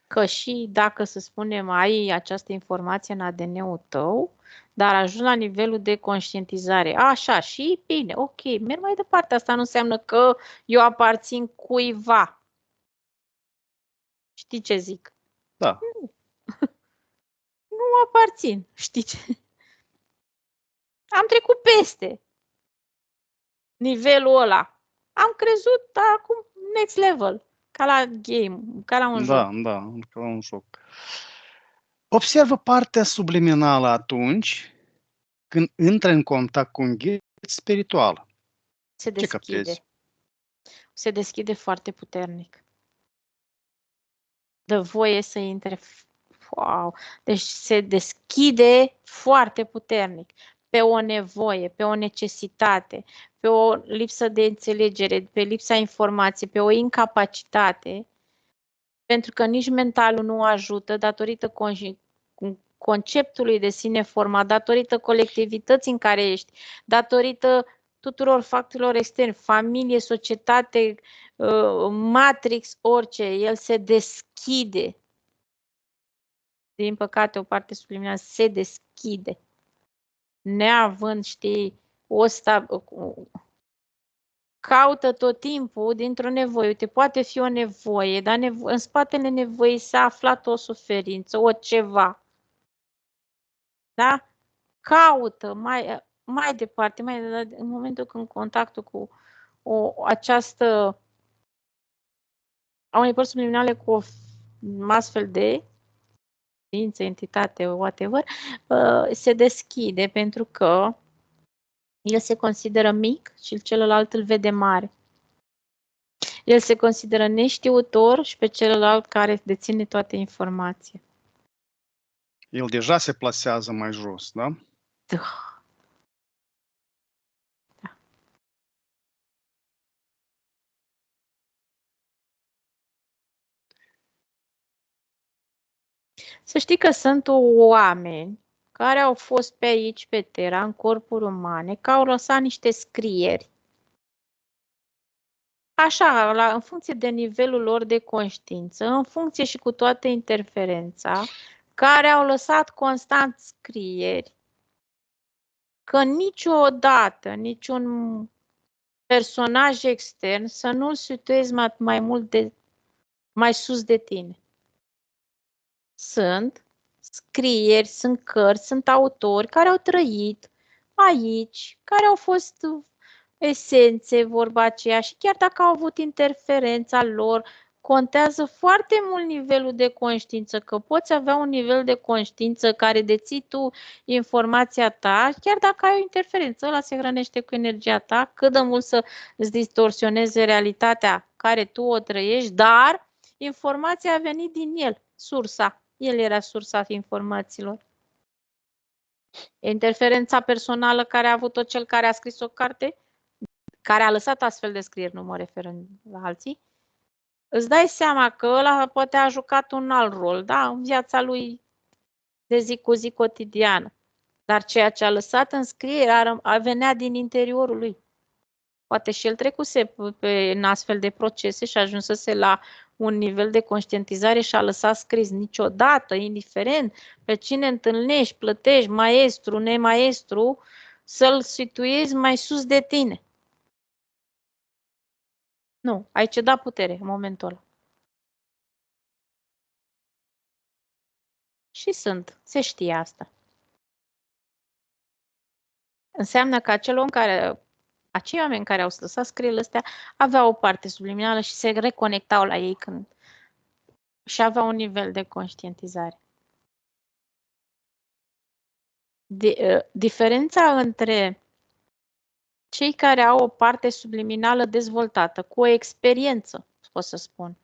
S2: Că și dacă, să spunem, ai această informație în ADN-ul tău, dar ajungi la nivelul de conștientizare. Așa, și bine, ok, merg mai departe. Asta nu înseamnă că eu aparțin cuiva. Știi ce zic?
S1: Da.
S2: Nu aparțin. Știi ce? Am trecut peste nivelul ăla. Am crezut, dar acum next level. Ca la game, ca la un joc.
S1: Da, ca la un joc. Observă partea subliminală atunci când intră în contact cu un ghid spiritual.
S2: Se deschide. Se deschide foarte puternic. Dă voie să intre. Wow! Deci se deschide foarte puternic pe o nevoie, pe o necesitate, pe o lipsă de înțelegere, pe lipsa informației, pe o incapacitate, pentru că nici mentalul nu ajută datorită conceptului de sine format, datorită colectivității în care ești, datorită tuturor factorilor externi, familie, societate, matrix, orice, el se deschide. Din păcate, o parte subliminală se deschide. Neavând, știi, caută tot timpul dintr-o nevoie. Uite, poate fi o nevoie, dar în spatele nevoii s-a aflat o suferință, o ceva. Da? Caută mai departe, în momentul când contactul cu această a unei părți subliminale cu o astfel de ființă, entitate, whatever, se deschide pentru că el se consideră mic și celălalt îl vede mare. El se consideră neștiutor și pe celălalt care deține toate informația.
S1: El deja se plasează mai jos, da?
S2: Da. Să știi că sunt oameni care au fost pe aici, pe Terra, în corpuri umane, că au lăsat niște scrieri. Așa, în funcție de nivelul lor de conștiință, în funcție și cu toată interferența, care au lăsat constant scrieri că niciodată niciun personaj extern să nu-l situezi mai sus de tine. Sunt scrieri, sunt cărți, sunt autori care au trăit aici, care au fost esențe, vorba aceea, și chiar dacă au avut interferența lor, contează foarte mult nivelul de conștiință, că poți avea un nivel de conștiință care deții tu informația ta, chiar dacă ai o interferență, ăla se hrănește cu energia ta, cât de mult să îți distorsioneze realitatea care tu o trăiești, dar informația a venit din el, sursa. El era sursa informațiilor. Interferența personală care a avut-o cel care a scris o carte, care a lăsat astfel de scrieri, nu mă refer la alții, îți dai seama că ăla poate a jucat un alt rol, da, în viața lui de zi cu zi cotidiană. Dar ceea ce a lăsat în scriere venea din interiorul lui. Poate și el trecuse în astfel de procese și ajunsese la un nivel de conștientizare și a lăsat scris niciodată, indiferent pe cine întâlnești, plătești, maestru, nemaestru, să-l situezi mai sus de tine. Nu, ai cedat putere în momentul ăla. Și se știe asta. Înseamnă că acei oameni care au lăsat scrierile astea aveau o parte subliminală și se reconectau la ei și aveau un nivel de conștientizare. Diferența între cei care au o parte subliminală dezvoltată, cu o experiență, pot să spun,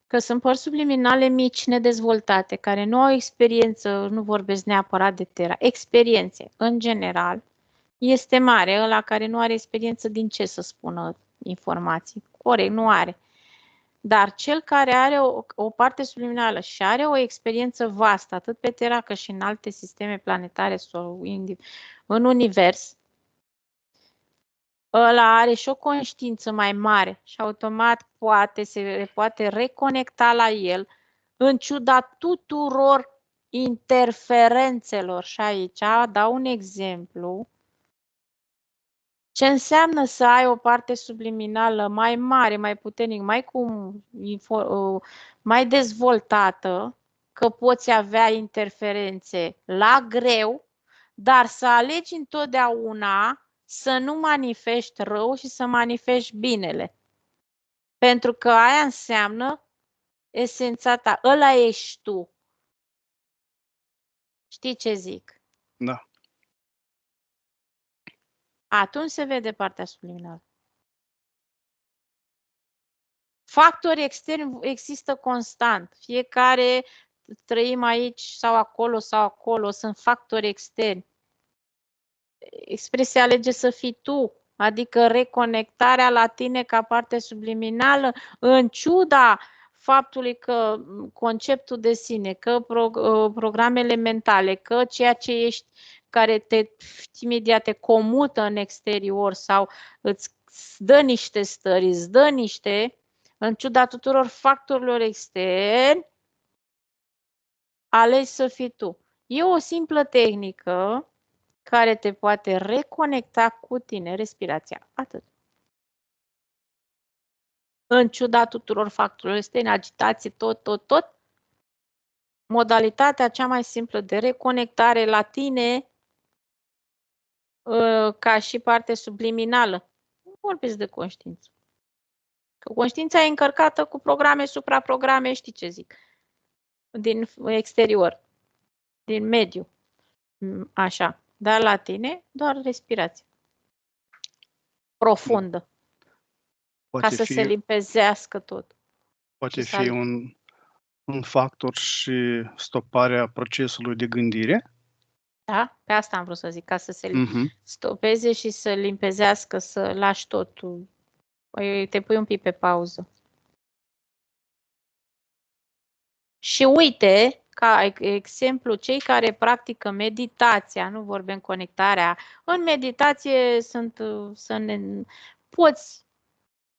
S2: că sunt părți subliminale mici, nedezvoltate, care nu au experiență, nu vorbesc neapărat de Terra, experiențe, în general, este mare. Ăla care nu are experiență, din ce să spună informații? Corect, nu are. Dar cel care are o parte subliminală și are o experiență vastă, atât pe Terra cât și în alte sisteme planetare sau în univers, ăla are și o conștiință mai mare și automat se poate reconecta la el în ciuda tuturor interferențelor. Și aici dau un exemplu. Ce înseamnă să ai o parte subliminală mai mare, mai puternic, mai dezvoltată, că poți avea interferențe la greu, dar să alegi întotdeauna să nu manifesti rău și să manifesti binele. Pentru că aia înseamnă esența ta, ăla ești tu. Știi ce zic?
S1: Da.
S2: Atunci se vede partea subliminală. Factori externi există constant. Fiecare trăim aici sau acolo, sunt factori externi. Expresia alege să fii tu adică reconectarea la tine ca parte subliminală, în ciuda faptului că conceptul de sine, că programele mentale, că ceea ce ești, care imediat te comută în exterior sau îți dă niște stări, îți dă niște, în ciuda tuturor factorilor externi, alegi să fii tu. E o simplă tehnică care te poate reconecta cu tine, respirația. Atât. În ciuda tuturor factorilor externi, agitație, tot, modalitatea cea mai simplă de reconectare la tine ca și parte subliminală. Nu vorbesc de conștiință. Că conștiința e încărcată cu programe, supraprograme, știi ce zic, din exterior, din mediu. Așa. Dar la tine, doar respirație. Profundă. Ca să se limpezească tot.
S1: Poate fi un factor și stoparea procesului de gândire?
S2: Da? Pe asta am vrut să zic, ca să se stopeze și să limpezească, să lași totul. Te pui un pic pe pauză. Și uite, ca exemplu, cei care practică meditația, nu vorbim conectarea, în meditație poți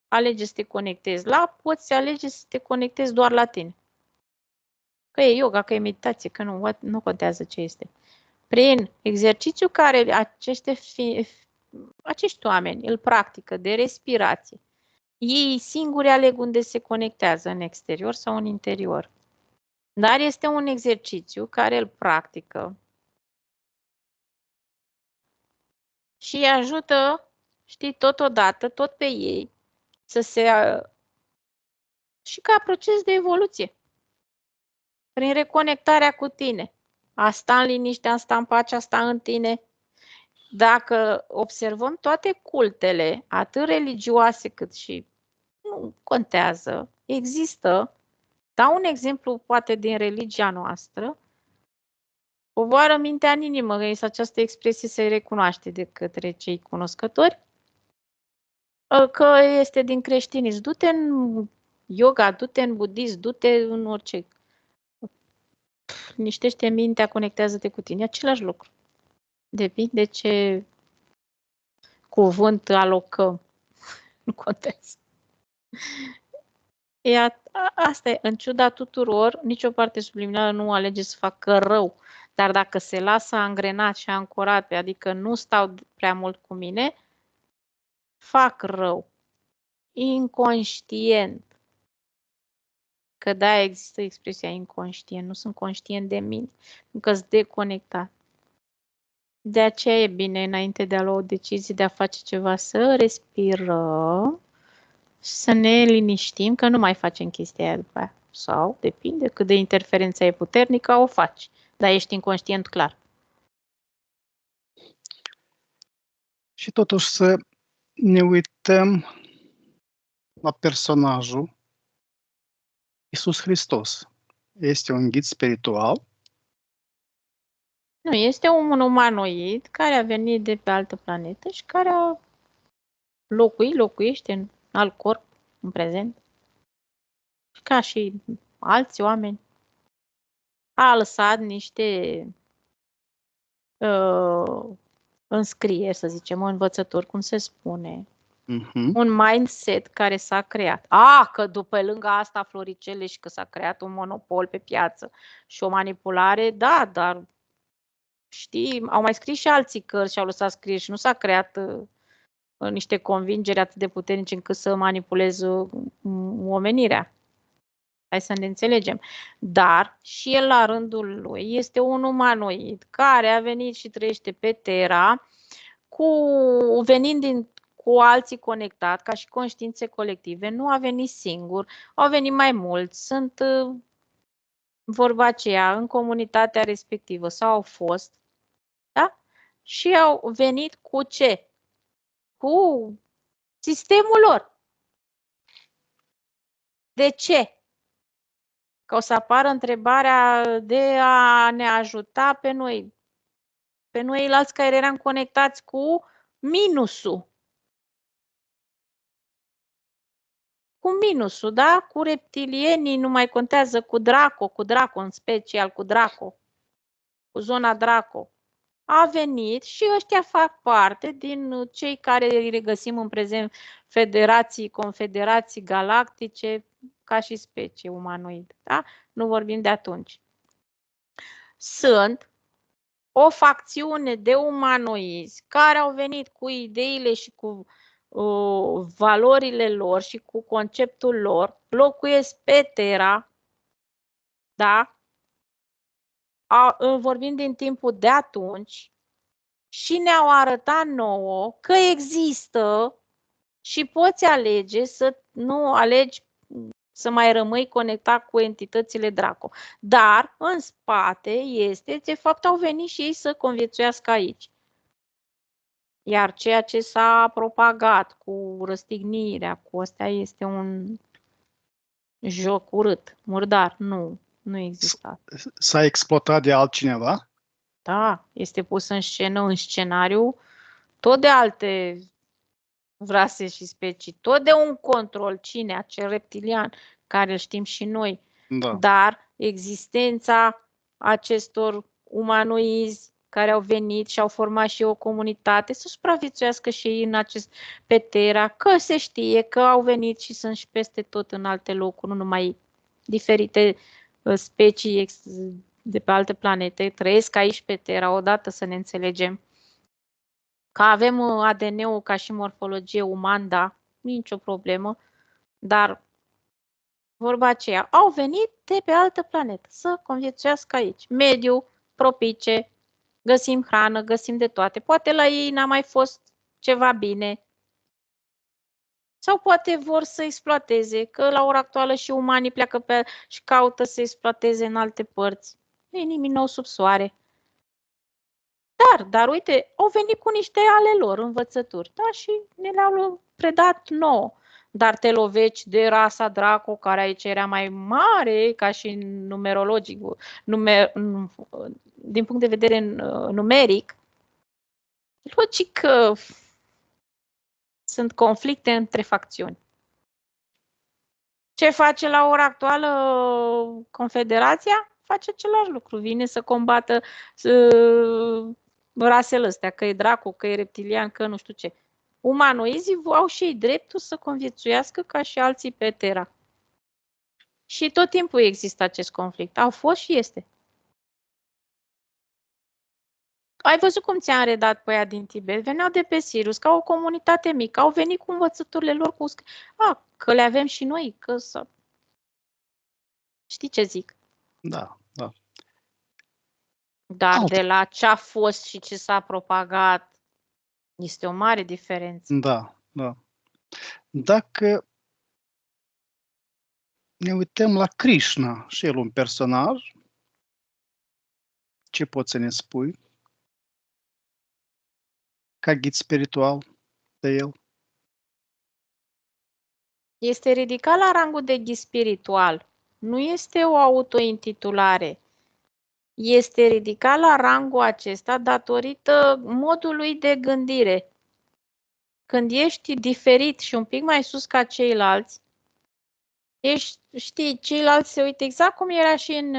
S2: alege să te conectezi poți alege să te conectezi doar la tine. Că e yoga, că e meditație, că nu contează ce este. Prin exercițiu care acești oameni îl practică de respirație, ei singuri aleg unde se conectează, în exterior sau în interior. Dar este un exercițiu care îl practică și îi ajută, știi, totodată, tot pe ei, și ca proces de evoluție. Prin reconectarea cu tine. A sta în liniște, a sta în pace, a sta în tine. Dacă observăm toate cultele, atât religioase cât și nu contează, există, dau un exemplu poate din religia noastră, coboară mintea în inimă, că este această expresie se recunoaște de către cei cunoscători, că este din creștinism. Du-te în yoga, du-te în budism, du-te în orice. Liniștește mintea, conectează-te cu tine. E același lucru. Depinde ce cuvânt alocăm. Nu contează. Asta e, în ciuda tuturor, nicio parte subliminală nu alege să facă rău. Dar dacă se lasă angrenat și ancorat, adică nu stau prea mult cu mine, fac rău. Inconștient. Că da, există expresia inconștient. Nu sunt conștient de mine, pentru că sunt deconectat. De aceea e bine, înainte de a lua o decizie de a face ceva, să respirăm și să ne liniștim, că nu mai facem chestia aia după aia. Sau, depinde, cât de interferența e puternică, o faci. Dar ești inconștient clar.
S1: Și totuși să ne uităm la personajul Iisus Hristos. Este un ghid spiritual?
S2: Nu, este un umanoid care a venit de pe altă planetă și care a locuiește în alt corp în prezent. Ca și alți oameni. A lăsat niște înscrieri, să zicem, învățători, cum se spune. Un mindset care s-a creat. Că după lângă asta floricele și că s-a creat un monopol pe piață și o manipulare, da, dar știi, au mai scris și alții cărți și au lăsat scrie și nu s-a creat niște convingeri atât de puternice încât să manipuleze omenirea. Hai să ne înțelegem. Dar și el la rândul lui este un umanoid care a venit și trăiește pe Terra venind cu alții conectat, ca și conștiințe colective. Nu a venit singur, au venit mai mulți, sunt vorba aceea în comunitatea respectivă sau au fost, da? Și au venit cu ce? Cu sistemul lor. De ce? Că o să apară întrebarea de a ne ajuta pe noi alți care eram conectați cu minusul. cu minusul, da? Cu reptilienii nu mai contează, cu Draco în special, cu Draco, cu zona Draco. A venit și ăștia fac parte din cei care îi regăsim în prezent federații, confederații galactice, ca și specie umanoid, da? Nu vorbim de atunci. Sunt o facțiune de umanoizi care au venit cu ideile și cu valorile lor și cu conceptul lor, locuiesc pe Terra, da? Vorbim din timpul de atunci și ne-au arătat nouă că există și poți alege să nu alegi să mai rămâi conectat cu entitățile Draco. Dar în spate este, de fapt, au venit și ei să conviețuiască aici. Iar ceea ce s-a propagat cu răstignirea, cu astea, este un joc urât, murdar. Nu există.
S1: S-a exploatat de altcineva?
S2: Da, este pus în scenă, în scenariu, tot de alte rase și specii, tot de un control. Cine? Acel reptilian, care îl știm și noi.
S1: Da.
S2: Dar existența acestor umanoizi care au venit și au format și o comunitate să supraviețuiască și ei pe Terra, că se știe că au venit și sunt și peste tot în alte locuri, nu numai diferite specii de pe alte planete, trăiesc aici pe Terra, odată să ne înțelegem. Că avem ADN-ul ca și morfologie uman, da, nicio problemă, dar vorba aceea, au venit de pe altă planetă să conviețuiască aici. Mediu propice, găsim hrană, găsim de toate. Poate la ei n-a mai fost ceva bine. Sau poate vor să exploateze, că la ora actuală și umanii pleacă și caută să exploateze în alte părți. Nu e nimic nou sub soare. Dar uite, au venit cu niște ale lor învățături, da? Și ne le-au predat nouă. Dar te loveci de rasa Draco, care aici era mai mare ca și numerologic, din punct de vedere numeric. Logic că sunt conflicte între facțiuni. Ce face la ora actuală Confederația? Face același lucru. Vine să combată rasele astea, că e Draco, că e reptilian, că nu știu ce. Umanoizii au și ei dreptul să conviețuiască ca și alții pe Terra. Și tot timpul există acest conflict. Au fost și este. Ai văzut cum ți-am redat pe aia din Tibet? Veneau de pe Sirius, ca o comunitate mică. Au venit cu învățăturile lor, că le avem și noi, că să... Știi ce zic?
S1: Da, da.
S2: Dar de la ce a fost și ce s-a propagat, este o mare diferență.
S1: Da, da. Dacă ne uităm la Krishna, și el un personaj, ce poți să ne spui ca ghid spiritual de el?
S2: Este ridicat la rangul de ghid spiritual. Nu este o autointitulare. Este ridicat la rangul acesta datorită modului de gândire. Când ești diferit și un pic mai sus ca ceilalți, știi, ceilalți se uită exact cum era și în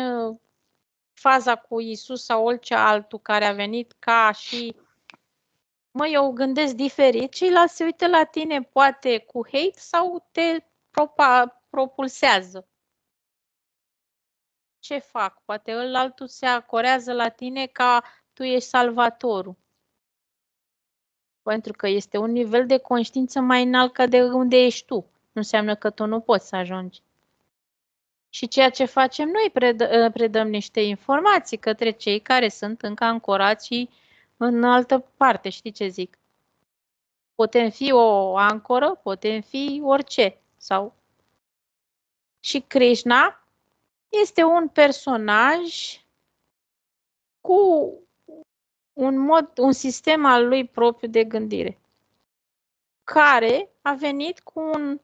S2: faza cu Isus sau orice altul care a venit ca și eu gândesc diferit, ceilalți se uită la tine poate cu hate sau te propulsează. Ce fac? Poate altul se acorează la tine ca tu ești salvatorul. Pentru că este un nivel de conștiință mai înalt ca de unde ești tu. Nu înseamnă că tu nu poți să ajungi. Și ceea ce facem noi, predăm niște informații către cei care sunt încă ancorați și în altă parte. Știi ce zic? Putem fi o ancoră, putem fi orice. Și Krishna este un personaj cu un sistem al lui propriu de gândire, care a venit cu un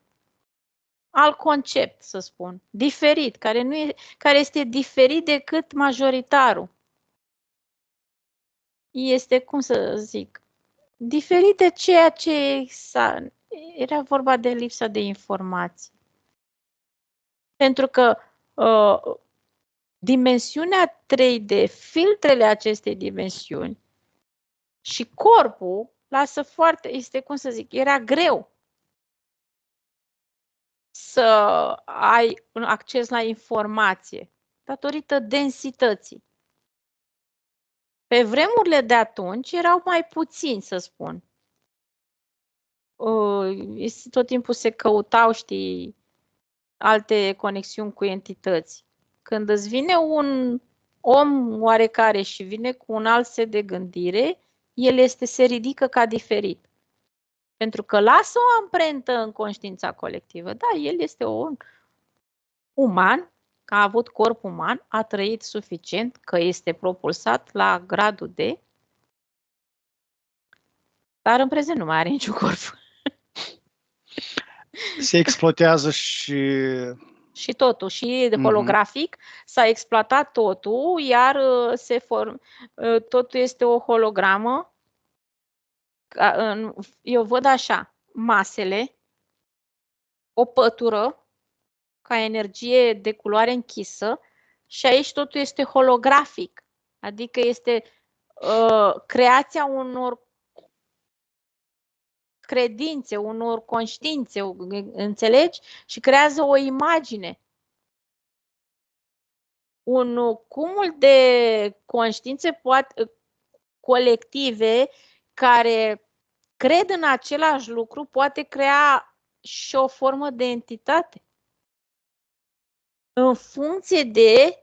S2: alt concept, să spun, diferit, care este diferit decât majoritarul. Este, cum să zic, diferit de ceea ce era vorba de lipsa de informații. Pentru că dimensiunea 3D, filtrele acestei dimensiuni și corpul lasă foarte, este, cum să zic, era greu să ai un acces la informație datorită densității. Pe vremurile de atunci erau mai puțini, să spun. Tot timpul se căutau, știi, alte conexiuni cu entități. Când îți vine un om oarecare și vine cu un alt set de gândire, el se ridică ca diferit. Pentru că lasă o amprentă în conștiința colectivă. Da, el este un uman, că a avut corp uman, a trăit suficient, că este propulsat la gradul de, dar în prezent nu mai are niciun corp.
S1: Se exploatează
S2: și totul, și holografic, s-a exploatat totul, iar totul este o hologramă. Eu văd așa, masele, o pătură ca energie de culoare închisă și aici totul este holografic, adică este creația unor credințe, unor conștiințe, înțelegi? Și creează o imagine. Un cumul de conștiințe colective care cred în același lucru poate crea și o formă de entitate în funcție de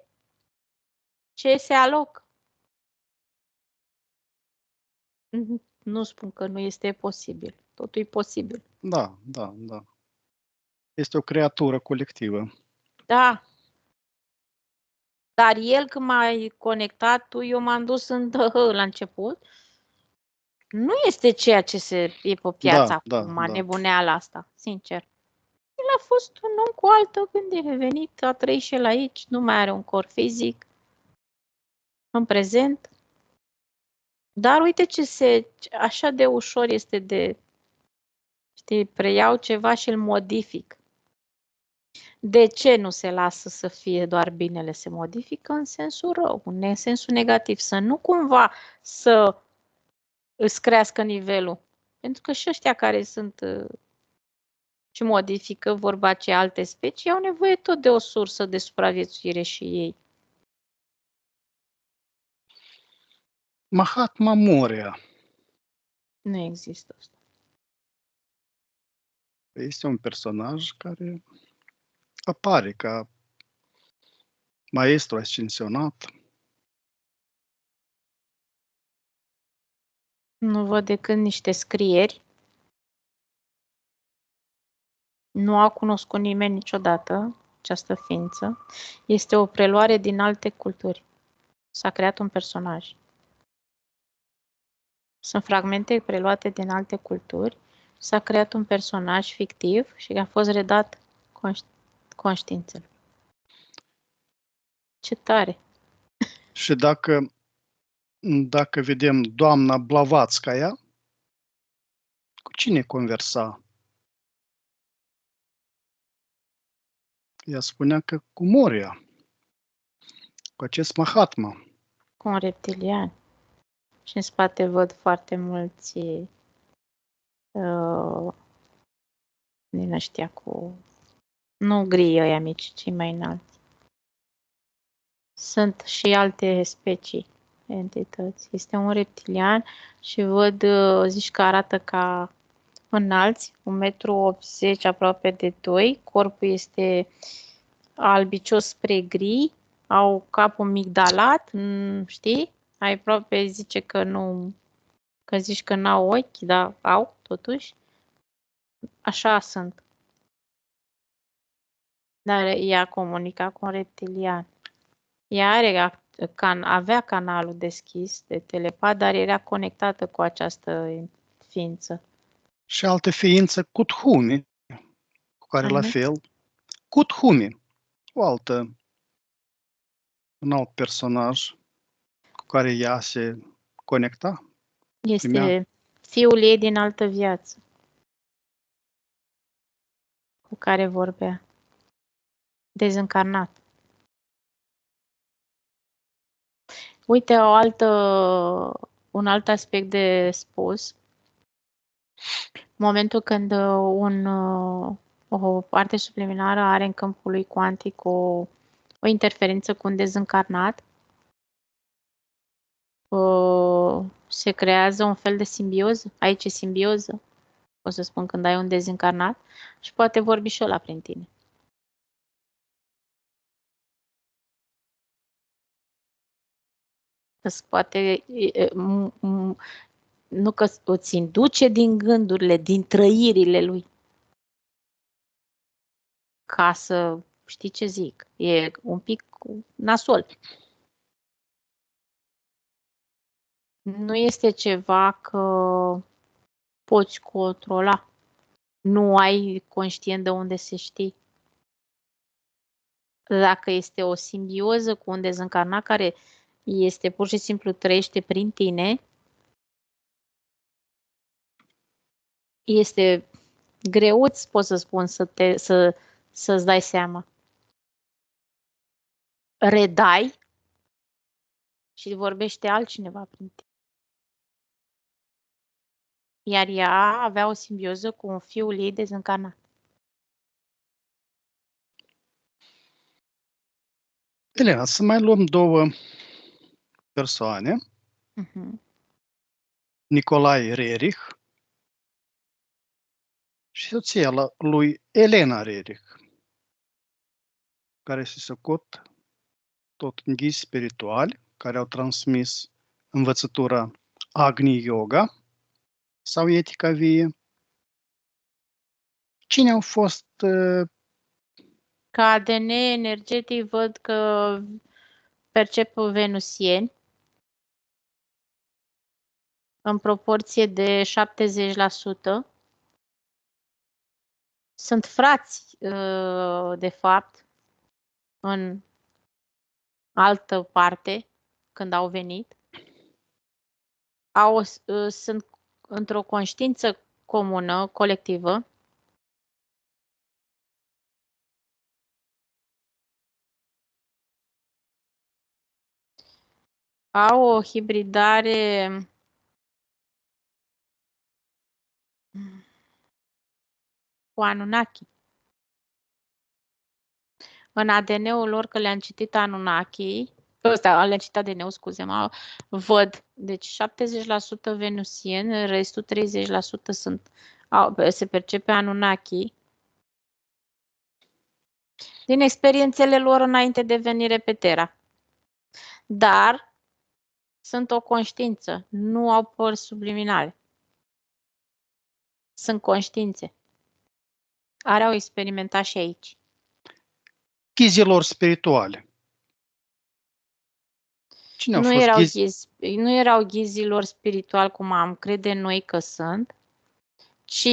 S2: ce se alocă. Nu spun că nu este posibil. Totul e posibil.
S1: Da, da, da. Este o creatură colectivă.
S2: Da. Dar el, când m-ai conectat tu, eu m-am dus în la început. Nu este ceea ce e pe piață acum, nebuneala asta, sincer. El a fost un om cu altă gândire, venit, a trăit și el aici, nu mai are un corp fizic în prezent. Dar uite așa de ușor este de, știi, preiau ceva și îl modific. De ce nu se lasă să fie doar binele? Se modifică în sensul rău, în sensul negativ, să nu cumva să îți crească nivelul. Pentru că și ăștia care sunt și modifică, vorba aceea, alte specii, au nevoie tot de o sursă de supraviețuire și ei.
S1: Mahatma Moria.
S2: Nu există asta.
S1: Este un personaj care apare ca maestru ascensionat.
S2: Nu văd decât niște scrieri. Nu a cunoscut nimeni niciodată această ființă. Este o preluare din alte culturi. S-a creat un personaj. Sunt fragmente preluate din alte culturi. S-a creat un personaj fictiv și a fost redat conștiințelor. Ce tare!
S1: Și dacă vedem doamna Blavatsky, cu cine conversa? Ea spunea că cu Moria, cu acest Mahatma.
S2: Cu un reptilian. Și în spate văd foarte mulți din ăștia cu... Nu gri ăia mici, ci mai înalți. Sunt și alte specii, entități. Este un reptilian și văd, zici că arată ca înalți, 1,80 m, aproape de 2. Corpul este albicios spre gri, au capul migdalat, știi? Aproape zice că nu, că zici că n-au ochi, dar au, totuși. Așa sunt. Dar ea comunica cu un reptilian. Ea avea canalul deschis de telepat, dar era conectată cu această ființă.
S1: Și alte ființe, Kuthumi, cu care la fel, Kuthumi, un alt personaj cu care ea se conecta.
S2: Este fiul ei din altă viață cu care vorbea. Dezîncarnat. Uite, un alt aspect de spus. Momentul când o parte subliminară are în câmpul lui cuantic o interferință cu un dezîncarnat, se creează un fel de simbioză. Aici e simbioză, o să spun, când ai un dezîncarnat și poate vorbi și ăla prin tine. Îți poate, nu că îți induce din gândurile, din trăirile lui. Ca să știi ce zic. E un pic nasol. Nu este ceva că poți controla. Nu ai conștient de unde se știi. Dacă este o simbioză cu un dezîncarnat care este pur și simplu trăiește prin tine, este greuț, pot să spun, să-ți dai seama. Redai și vorbește altcineva prin tine. Iar ea avea o simbioză cu un fiul ei dezîncarnat.
S1: Elena, să mai luăm două persoane. Nicolae Rerich și soția lui Elena Rerich, care se socot tot ghizi spirituali, care au transmis învățătura Agni Yoga sau etica vie. Cine au fost?
S2: Ca ADN energetic văd că percep venusieni în proporție de 70%. Sunt frați, de fapt, în altă parte, când au venit. Sunt într-o conștiință comună, colectivă. Au o hibridare cu Anunnaki. În ADN-ul lor, că le-am citit Anunnaki, le-am citit ADN-ul, scuze-mă, văd, deci 70% venusien, restul 30% se percepe Anunnaki. Din experiențele lor înainte de venire pe Terra. Dar sunt o conștiință, nu au părți subliminale. Sunt conștiințe. Au experimentat și aici.
S1: Ghizilor spirituale. Cine au fost
S2: nu erau ghizilor spiritual cum am crede noi că sunt, ci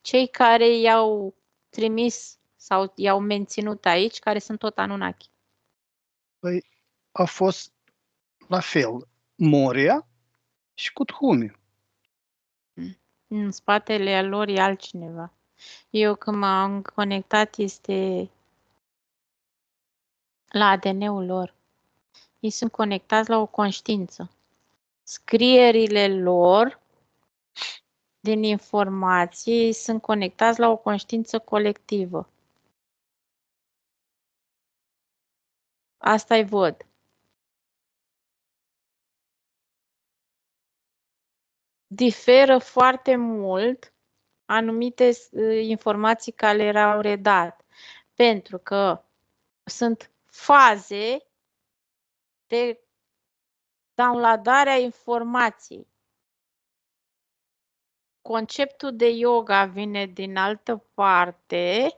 S2: cei care i-au trimis sau i-au menținut aici, care sunt tot Anunnaki.
S1: Păi, a fost la fel Moria și Cuthumi.
S2: În spatele lor e altcineva. Eu când m-am conectat este la ADN-ul lor. Ei sunt conectați la o conștiință. Scrierile lor din informații sunt conectați la o conștiință colectivă. Asta-i văd. Diferă foarte mult anumite informații care le-au redat, pentru că sunt faze de downloadare a informației. Conceptul de yoga vine din altă parte.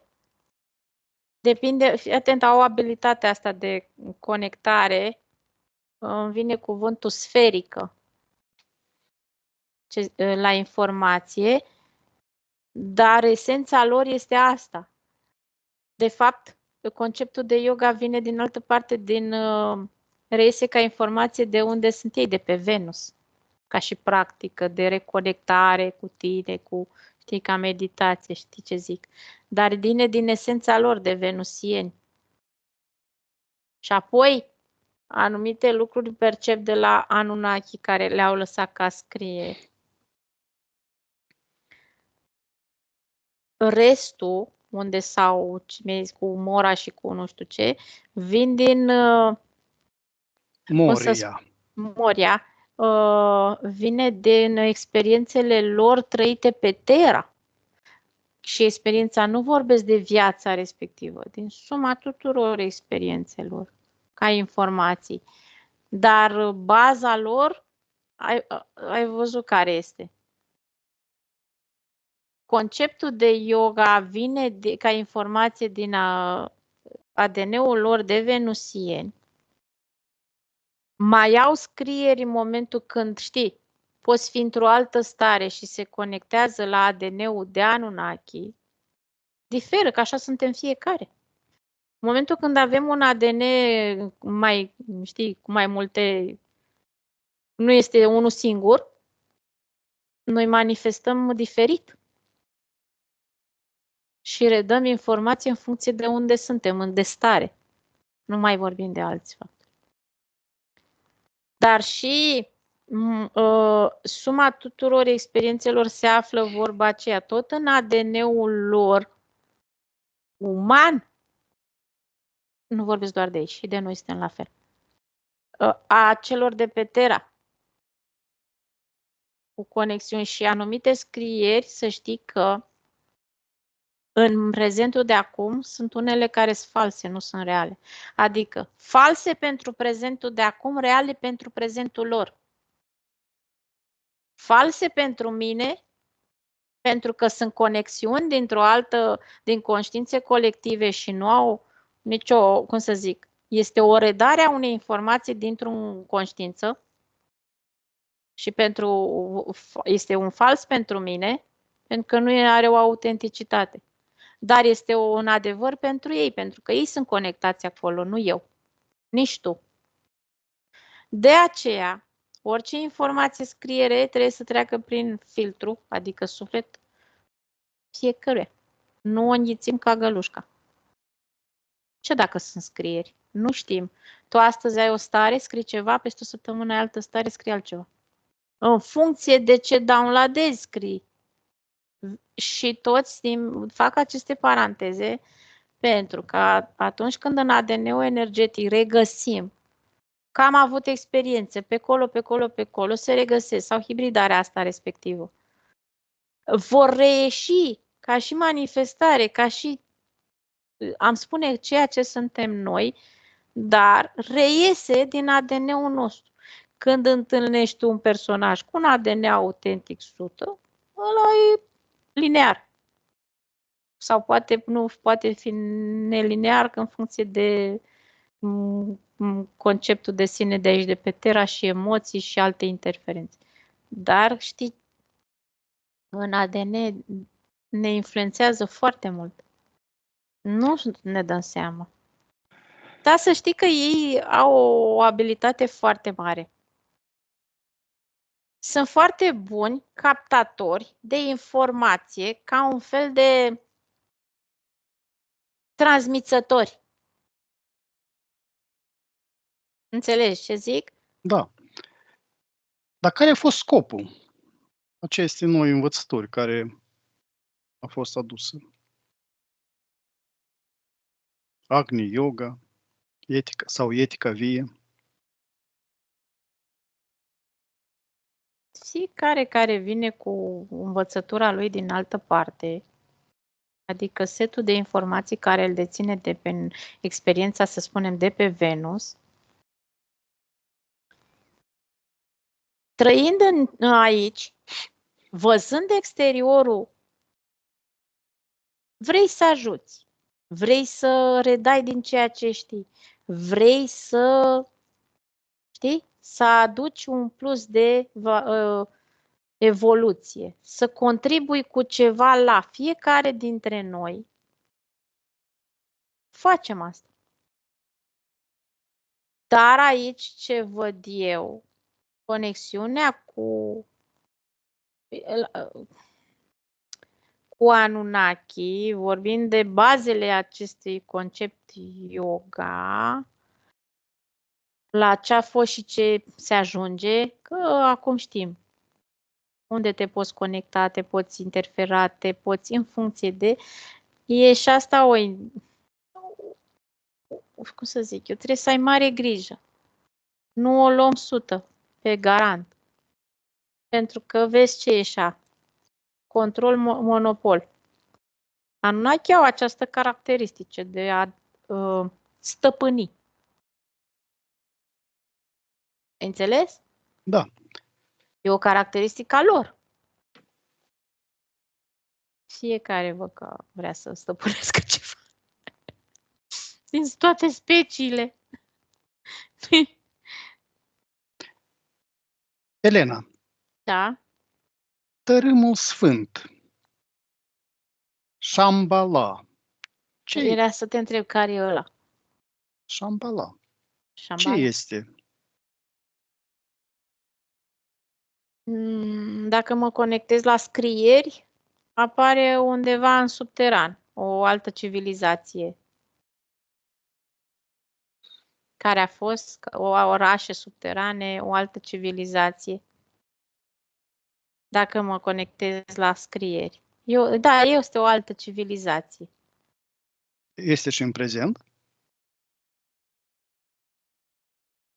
S2: Depinde, fii atent, au abilitatea asta de conectare. Îmi vine cuvântul sferică la informație, dar esența lor este asta. De fapt, conceptul de yoga vine din altă parte, reiese ca informație de unde sunt ei, de pe Venus, ca și practică de reconectare cu tine, cu Știi, ca meditație, știi ce zic? Dar vine din esența lor de venusieni. Și apoi, anumite lucruri percep de la Anunnaki care le-au lăsat ca scrieri. Restul, unde s-au cu Mora și cu nu știu ce, vin din Moria. Vine din experiențele lor trăite pe Terra. Și experiența, nu vorbesc de viața respectivă, din suma tuturor experiențelor, ca informații. Dar baza lor, ai văzut care este. Conceptul de yoga vine ca informație din ADN-ul lor de venusieni. Mai au scrieri în momentul când, știi, poți fi într-o altă stare și se conectează la ADN-ul de Anunnaki. Diferă, că așa suntem fiecare. În momentul când avem un ADN mai, știi, cu mai multe, nu este unul singur, noi manifestăm diferit. Și redăm informații în funcție de unde suntem, în de stare. Nu mai vorbim de alți factori. Dar și suma tuturor experiențelor se află, vorba aceea, tot în ADN-ul lor uman. Nu vorbesc doar de ei, și de noi suntem la fel. A celor de pe Terra, cu conexiuni și anumite scrieri, să știi că în prezentul de acum sunt unele care sunt false, nu sunt reale. Adică false pentru prezentul de acum, reale pentru prezentul lor. False pentru mine, pentru că sunt conexiuni din conștiințe colective și nu au nicio, cum să zic, este o redare a unei informații dintr-o conștiință și este un fals pentru mine, pentru că nu are o autenticitate. Dar este un adevăr pentru ei, pentru că ei sunt conectați acolo, nu eu, nici tu. De aceea, orice informație, scriere trebuie să treacă prin filtru, adică suflet fiecăruia. Nu o înghițim ca gălușca. Ce dacă sunt scrieri? Nu știm. Tu astăzi ai o stare, scrii ceva, peste o săptămână ai altă stare, scrii altceva. În funcție de ce downloadezi, scrii. Și toți fac aceste paranteze pentru că atunci când în ADN-ul energetic regăsim că am avut experiențe pe acolo, se regăsesc, sau hibridarea asta respectivă, vor reieși ca și manifestare, ca și, am spune, ceea ce suntem noi, dar reiese din ADN-ul nostru. Când întâlnești un personaj cu un ADN autentic 100, ăla e linear. Sau poate fi nelinear în funcție de conceptul de sine de aici, de pe Terra, și emoții și alte interferențe. Dar, știi, în ADN ne influențează foarte mult. Nu ne dăm seama. Dar să știi că ei au o abilitate foarte mare. Sunt foarte buni captatori de informație ca un fel de transmițători. Înțelegi ce zic?
S1: Da. Dar care a fost scopul acestei noi învățături care a fost adusă? Agni Yoga, etica sau etica vie?
S2: Fiecare care vine cu învățătura lui din altă parte, adică setul de informații care îl deține de pe experiența, să spunem, de pe Venus, trăind aici, văzând exteriorul, vrei să ajuți, vrei să redai din ceea ce știi, vrei să, știi, să aduci un plus de evoluție, să contribui cu ceva la fiecare dintre noi, facem asta. Dar aici ce văd eu, conexiunea cu cu Anunnaki, vorbind de bazele acestui concept yoga, la ce a fost și ce se ajunge, că acum știm unde te poți conecta, te poți interfera, te poți în funcție de... E și asta cum să zic eu, trebuie să ai mare grijă. Nu o luăm 100 pe garant. Pentru că vezi ce e așa. Control, monopol. Anunnaki au această caracteristică de a stăpâni. Înțeles?
S1: Da.
S2: E o caracteristică a lor. Fiecare văd că vrea să stăpânească ceva. Din toate speciile.
S1: Elena,
S2: Da?
S1: tărâmul sfânt, Shambhala. Ce
S2: Era să te întreb care e ăla.
S1: Shambhala? Ce
S2: Shambhala.
S1: este?
S2: Dacă mă conectez la scrieri, apare undeva în subteran, o altă civilizație care a fost orașe subterane, o altă civilizație. Dacă mă conectez la scrieri. Da, este o altă civilizație.
S1: Este și în prezent?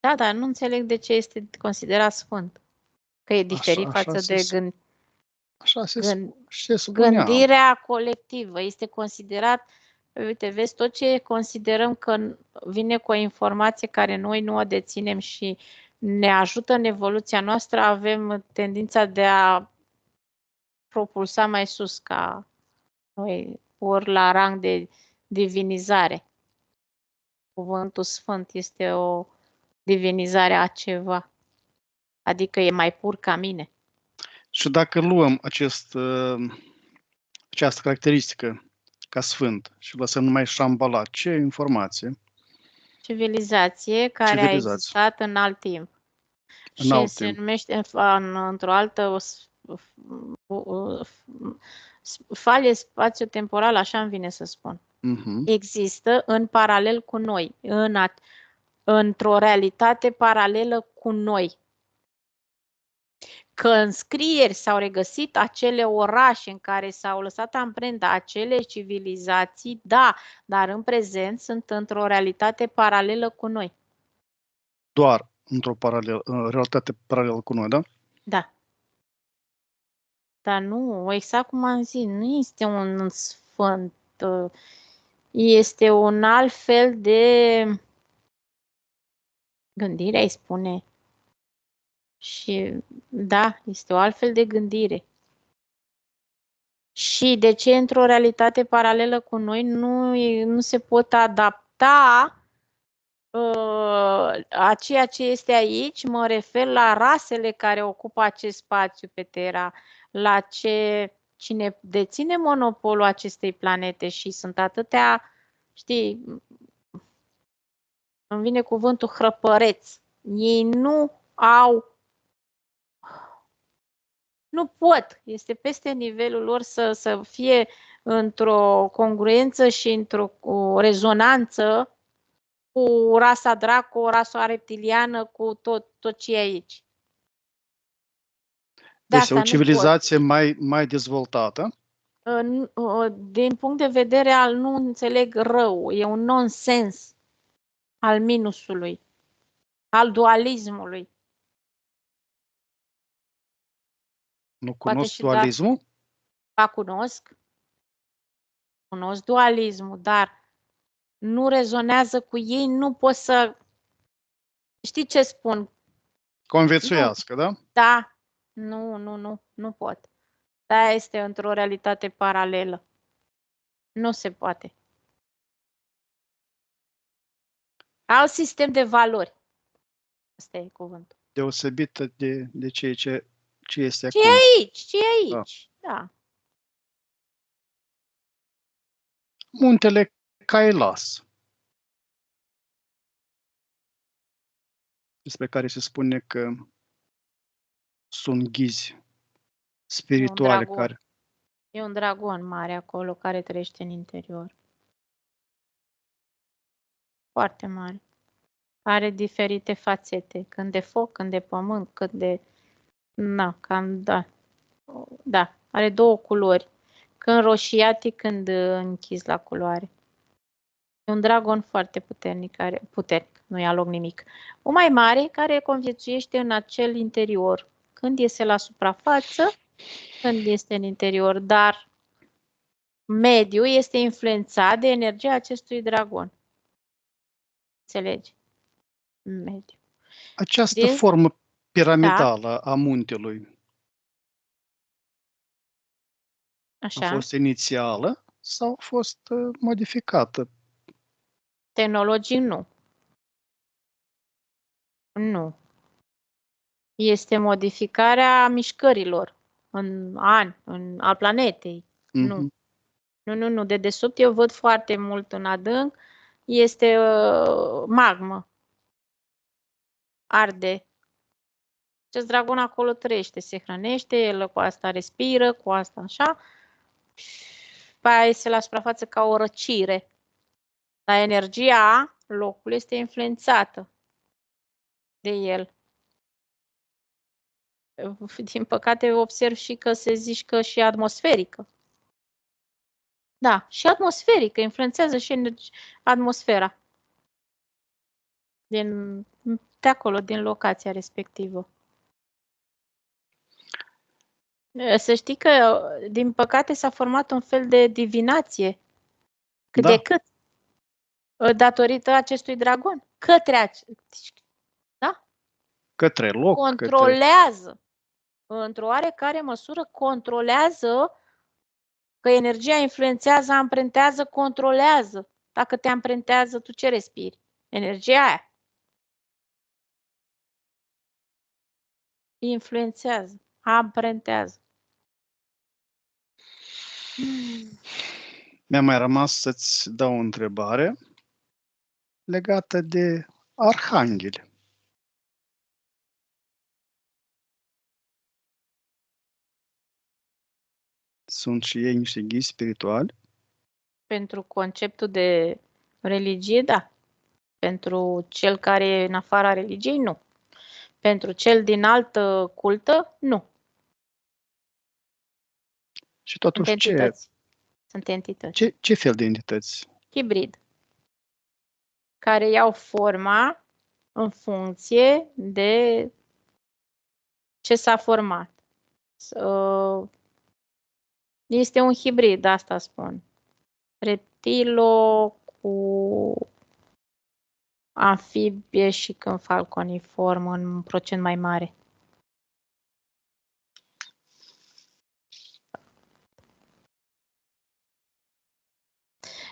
S2: Da, dar nu înțeleg de ce este considerat sfânt. Că e diferit față de gândirea colectivă. Este considerat, uite, vezi, tot ce considerăm că vine cu o informație care noi nu o deținem și ne ajută în evoluția noastră, avem tendința de a propulsa mai sus ca noi, ori la rang de divinizare. Cuvântul sfânt este o divinizare a ceva. Adică e mai pur ca mine.
S1: Și dacă luăm această caracteristică ca sfânt și lăsăm numai Shambhala, ce informație?
S2: Civilizație care a existat în alt timp. Și se numește într-o altă falie spațio-temporală, așa îmi vine să spun. Există în paralel cu noi, într-o realitate paralelă cu noi. Că în scrieri s-au regăsit acele orașe în care s-au lăsat amprenta acele civilizații, da, dar în prezent sunt într-o realitate paralelă cu noi.
S1: Doar într-o realitate paralelă cu noi, da? Da.
S2: Dar nu, exact cum am zis, nu este un sfânt, este un alt fel de gândire, îi spune. Și da, este o altfel de gândire. Și de ce într-o realitate paralelă cu noi nu se pot adapta a ceea ce este aici? Mă refer la rasele care ocupă acest spațiu pe Terra, la cine deține monopolul acestei planete și sunt atâtea, știi, îmi vine cuvântul hrăpăreți. Ei nu pot. Este peste nivelul lor să fie într-o congruență și într-o rezonanță cu rasa Draco, rasa reptiliană, cu tot ce e aici.
S1: Este o civilizație mai dezvoltată?
S2: Din punct de vedere al nu înțeleg rău, e un nonsens al minusului, al dualismului.
S1: Nu cunosc dualismul?
S2: Da, cunosc dualismul, dar nu rezonează cu ei, nu pot să... Știi ce spun?
S1: Conviețuiască, da?
S2: Da. Nu pot. Da, este într-o realitate paralelă. Nu se poate. Alt sistem de valori. Asta e cuvântul.
S1: Deosebită de ce este
S2: acum. Ce e aici? Da.
S1: Muntele Kailas, despre care se spune că sunt ghizi spirituale care...
S2: E un dragon mare acolo care trăiește în interior. Foarte mare. Are diferite fațete, când de foc, când de pământ, când de... Na, cam da. Da, are două culori. Când roșiate, când închis la culoare. E un dragon foarte puternic, nu ia loc nimic. O mai mare care conviețuiește în acel interior. Când iese la suprafață, când este în interior, dar mediul este influențat de energia acestui dragon. Înțelegi? Mediu.
S1: Această formă piramidală a muntelui
S2: Așa.
S1: a fost inițială sau a fost modificată?
S2: Tehnologic nu. Nu. Este modificarea mișcărilor al planetei. Nu. Nu. De desubt eu văd foarte mult în adânc. Este magmă. Arde. Acest dragon acolo trăiește, se hrănește, el cu asta respiră, cu asta așa. Pe aia iese la suprafață ca o răcire. Dar energia locului este influențată de el. Din păcate observ și că se zice și atmosferică. Da, și atmosferică, influențează și atmosfera de acolo, din locația respectivă. Să știi că, din păcate, s-a format un fel de divinație, cât de cât, datorită acestui dragon,
S1: către loc.
S2: Controlează, într-o oarecare măsură, controlează că energia influențează, amprentează, controlează. Dacă te amprentează, tu ce respiri? Energia aia. Influențează, amprentează.
S1: Mi-a mai rămas să-ți dau o întrebare legată de arhangheli. Sunt și ei niște ghizi spirituali?
S2: Pentru conceptul de religie, da. Pentru cel care e în afara religiei, nu. Pentru cel din altă cultă, nu.
S1: Și totuși
S2: Sunt entități.
S1: Ce fel de entități?
S2: Hibrid. Care iau forma în funcție de ce s-a format. Este un hibrid, asta spun. Reptilo cu amfibie și când falconiform în un procent mai mare.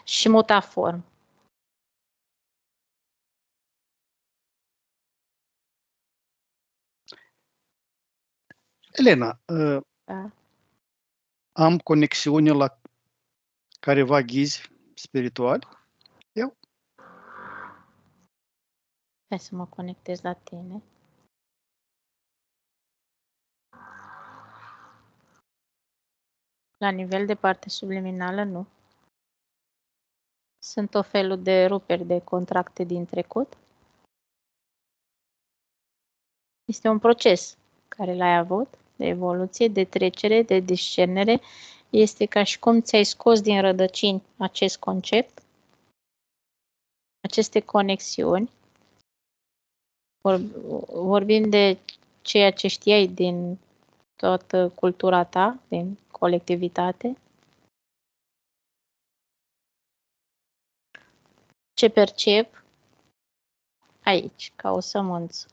S2: Și mutaform.
S1: Elena,
S2: Da.
S1: am conexiune la careva ghizi spirituali? Eu?
S2: Hai să mă conectez la tine. La nivel de parte subliminală, nu. Sunt o felul de ruperi de contracte din trecut. Este un proces care l-ai avut, de evoluție, de trecere, de discernere. Este ca și cum ți-ai scos din rădăcini acest concept, aceste conexiuni. Vorbim de ceea ce știai din toată cultura ta, din colectivitate. Ce percep aici, ca o sămânță.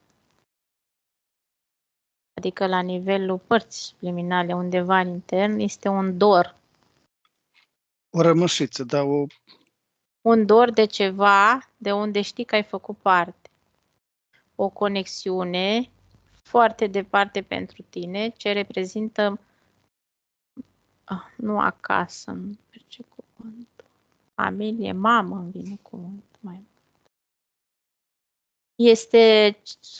S2: Adică la nivelul părții subliminale, undeva în intern, este un dor.
S1: O rămășiță, da,
S2: Un dor de ceva de unde știi că ai făcut parte. O conexiune foarte departe pentru tine, ce reprezintă nu acasă, nu percep cuvântul. Familie, mamă îmi vine cuvântul mai mult. Este,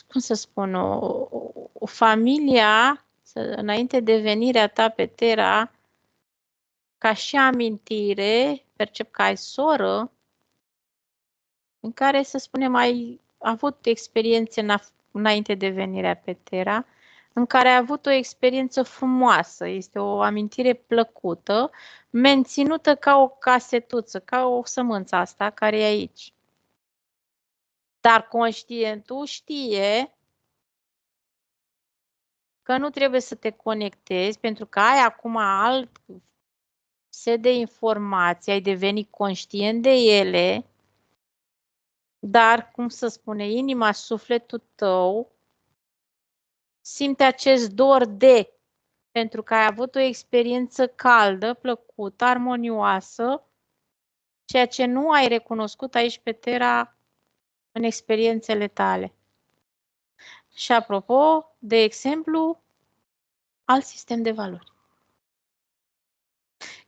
S2: cum să spun, o familia, înainte de venirea ta pe Terra, ca și amintire, percep că ai soră, în care, să spunem, ai avut experiențe înainte de venirea pe Terra, în care ai avut o experiență frumoasă, este o amintire plăcută, menținută ca o casetuță, ca o sămânță asta care e aici. Dar conștientul știe că nu trebuie să te conectezi pentru că ai acum alt set de informații, ai devenit conștient de ele, dar, cum să spune, inima, sufletul tău simte acest dor pentru că ai avut o experiență caldă, plăcută, armonioasă, ceea ce nu ai recunoscut aici pe Terra în experiențele tale. Și apropo, de exemplu, alt sistem de valori,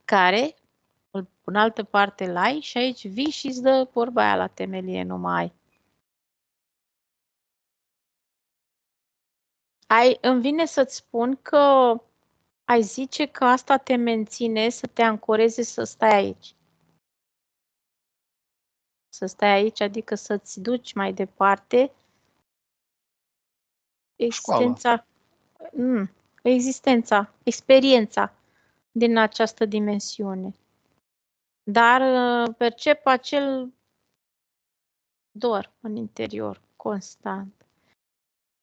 S2: care, în altă parte, l-ai și aici vii și îți dă vorba aia la temelie numai. Îmi vine să-ți spun că ai zice că asta te menține să te ancoreze să stai aici. Să stai aici, adică să-ți duci mai departe experiența din această dimensiune. Dar percep acel dor în interior, constant.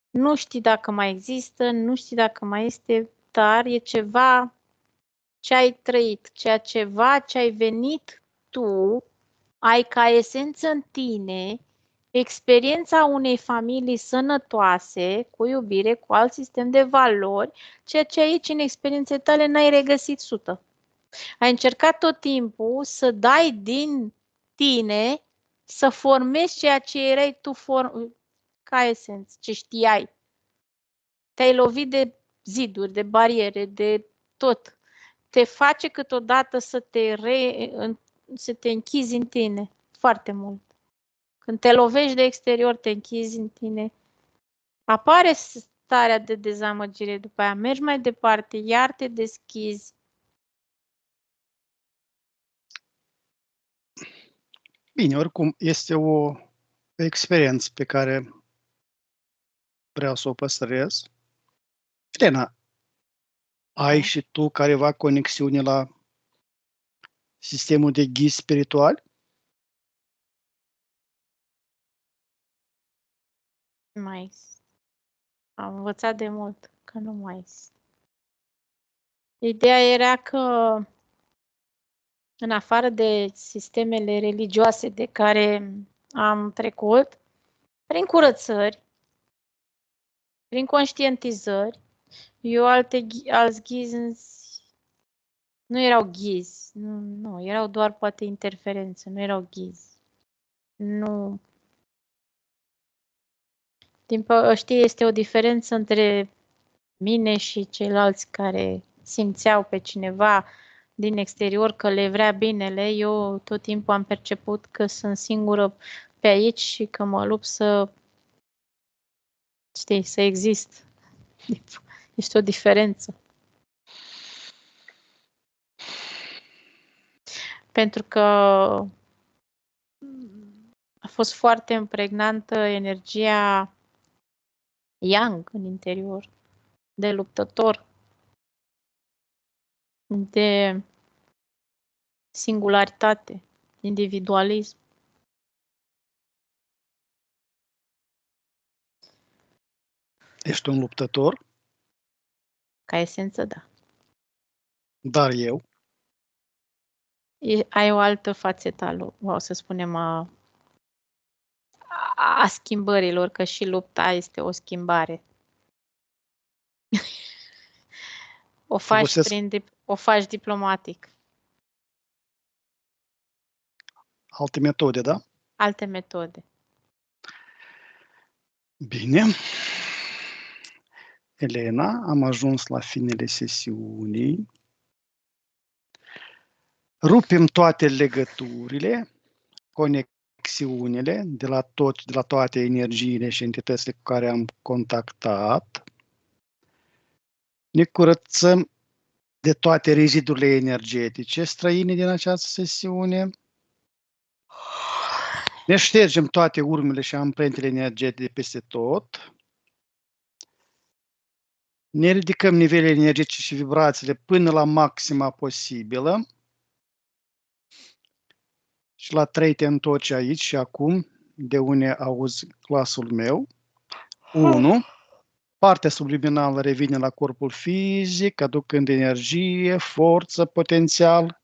S2: Nu știi dacă mai există, nu știi dacă mai este, dar e ceva ce ai trăit, ceva ce ai venit tu, ai ca esență în tine, experiența unei familii sănătoase, cu iubire, cu alt sistem de valori, ceea ce aici în experiențele tale n-ai regăsit 100. Ai încercat tot timpul să dai din tine, să formezi ceea ce erai tu ca esență, ce știai. Te-ai lovit de ziduri, de bariere, de tot. Te face câteodată să te închizi în tine foarte mult. Când te lovești de exterior, te închizi în tine. Apare starea de dezamăgire după aia. Mergi mai departe, iar te deschizi.
S1: Bine, oricum, este o experiență pe care vreau să o păstrez. Elena, ai și tu careva conexiune la sistemul de ghizi spiritual?
S2: Mai am învățat de mult că nu mai este. Ideea era că, în afară de sistemele religioase de care am trecut, prin curățări, prin conștientizări, alți ghizi nu erau ghizi, nu, erau doar poate interferențe, nu erau ghizi. Nu. Știi, este o diferență între mine și ceilalți care simțeau pe cineva din exterior că le vrea binele. Eu tot timpul am perceput că sunt singură pe aici și că mă lupt să, știi, să exist. Este o diferență. Pentru că a fost foarte impregnantă energia yang în interior, de luptător, de singularitate, individualism.
S1: Ești un luptător?
S2: Ca esență, da.
S1: Dar eu?
S2: Ai o altă fațetă, să spunem, a schimbărilor, că și lupta este o schimbare. O faci diplomatic.
S1: Alte metode, da?
S2: Alte metode.
S1: Bine. Elena, am ajuns la finele sesiunii. Rupem toate legăturile, conexiunile de la toate energiile și entitățile cu care am contactat. Ne curățăm de toate rezidurile energetice străine din această sesiune. Ne ștergem toate urmele și amprentele energetice de peste tot. Ne ridicăm nivelele energetice și vibrațiile până la maxima posibilă. Și la 3 te întorci aici și acum, de unde auzi glasul meu. 1. Partea subliminală revine la corpul fizic, aducând energie, forță, potențial.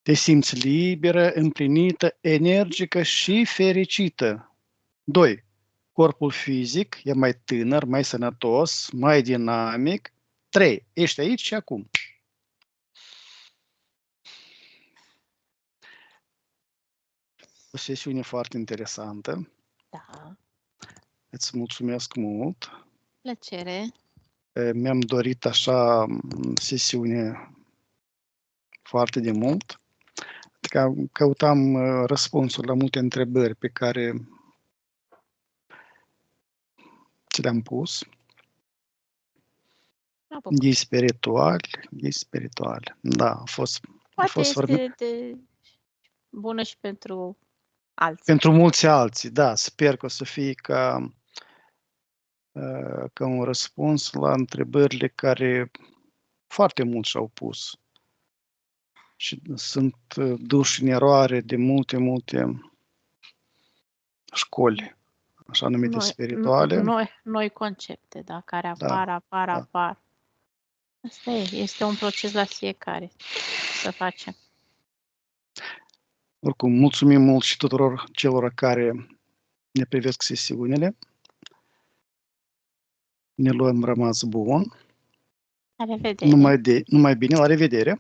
S1: Te simți liberă, împlinită, energică și fericită. 2. Corpul fizic e mai tânăr, mai sănătos, mai dinamic. 3. Ești aici și acum. O sesiune foarte interesantă.
S2: Da.
S1: Îți mulțumesc mult.
S2: Plăcere.
S1: Mi-am dorit așa sesiune foarte de mult. Căutam răspunsuri la multe întrebări pe care ți le-am pus. Ghii spirituali. Da, a fost
S2: Poate este bună și pentru alții.
S1: Pentru mulți alții, da. Sper că o să fie ca un răspuns la întrebările care foarte mulți și-au pus. Și sunt duși în eroare de multe școli, așa numite spirituale.
S2: Noi concepte, da, care apar. Asta este un proces la fiecare să facem.
S1: Oricum, mulțumim mult și tuturor celor care ne privesc sesiunile. Ne luăm rămas bun.
S2: La revedere.
S1: Numai bine, la revedere.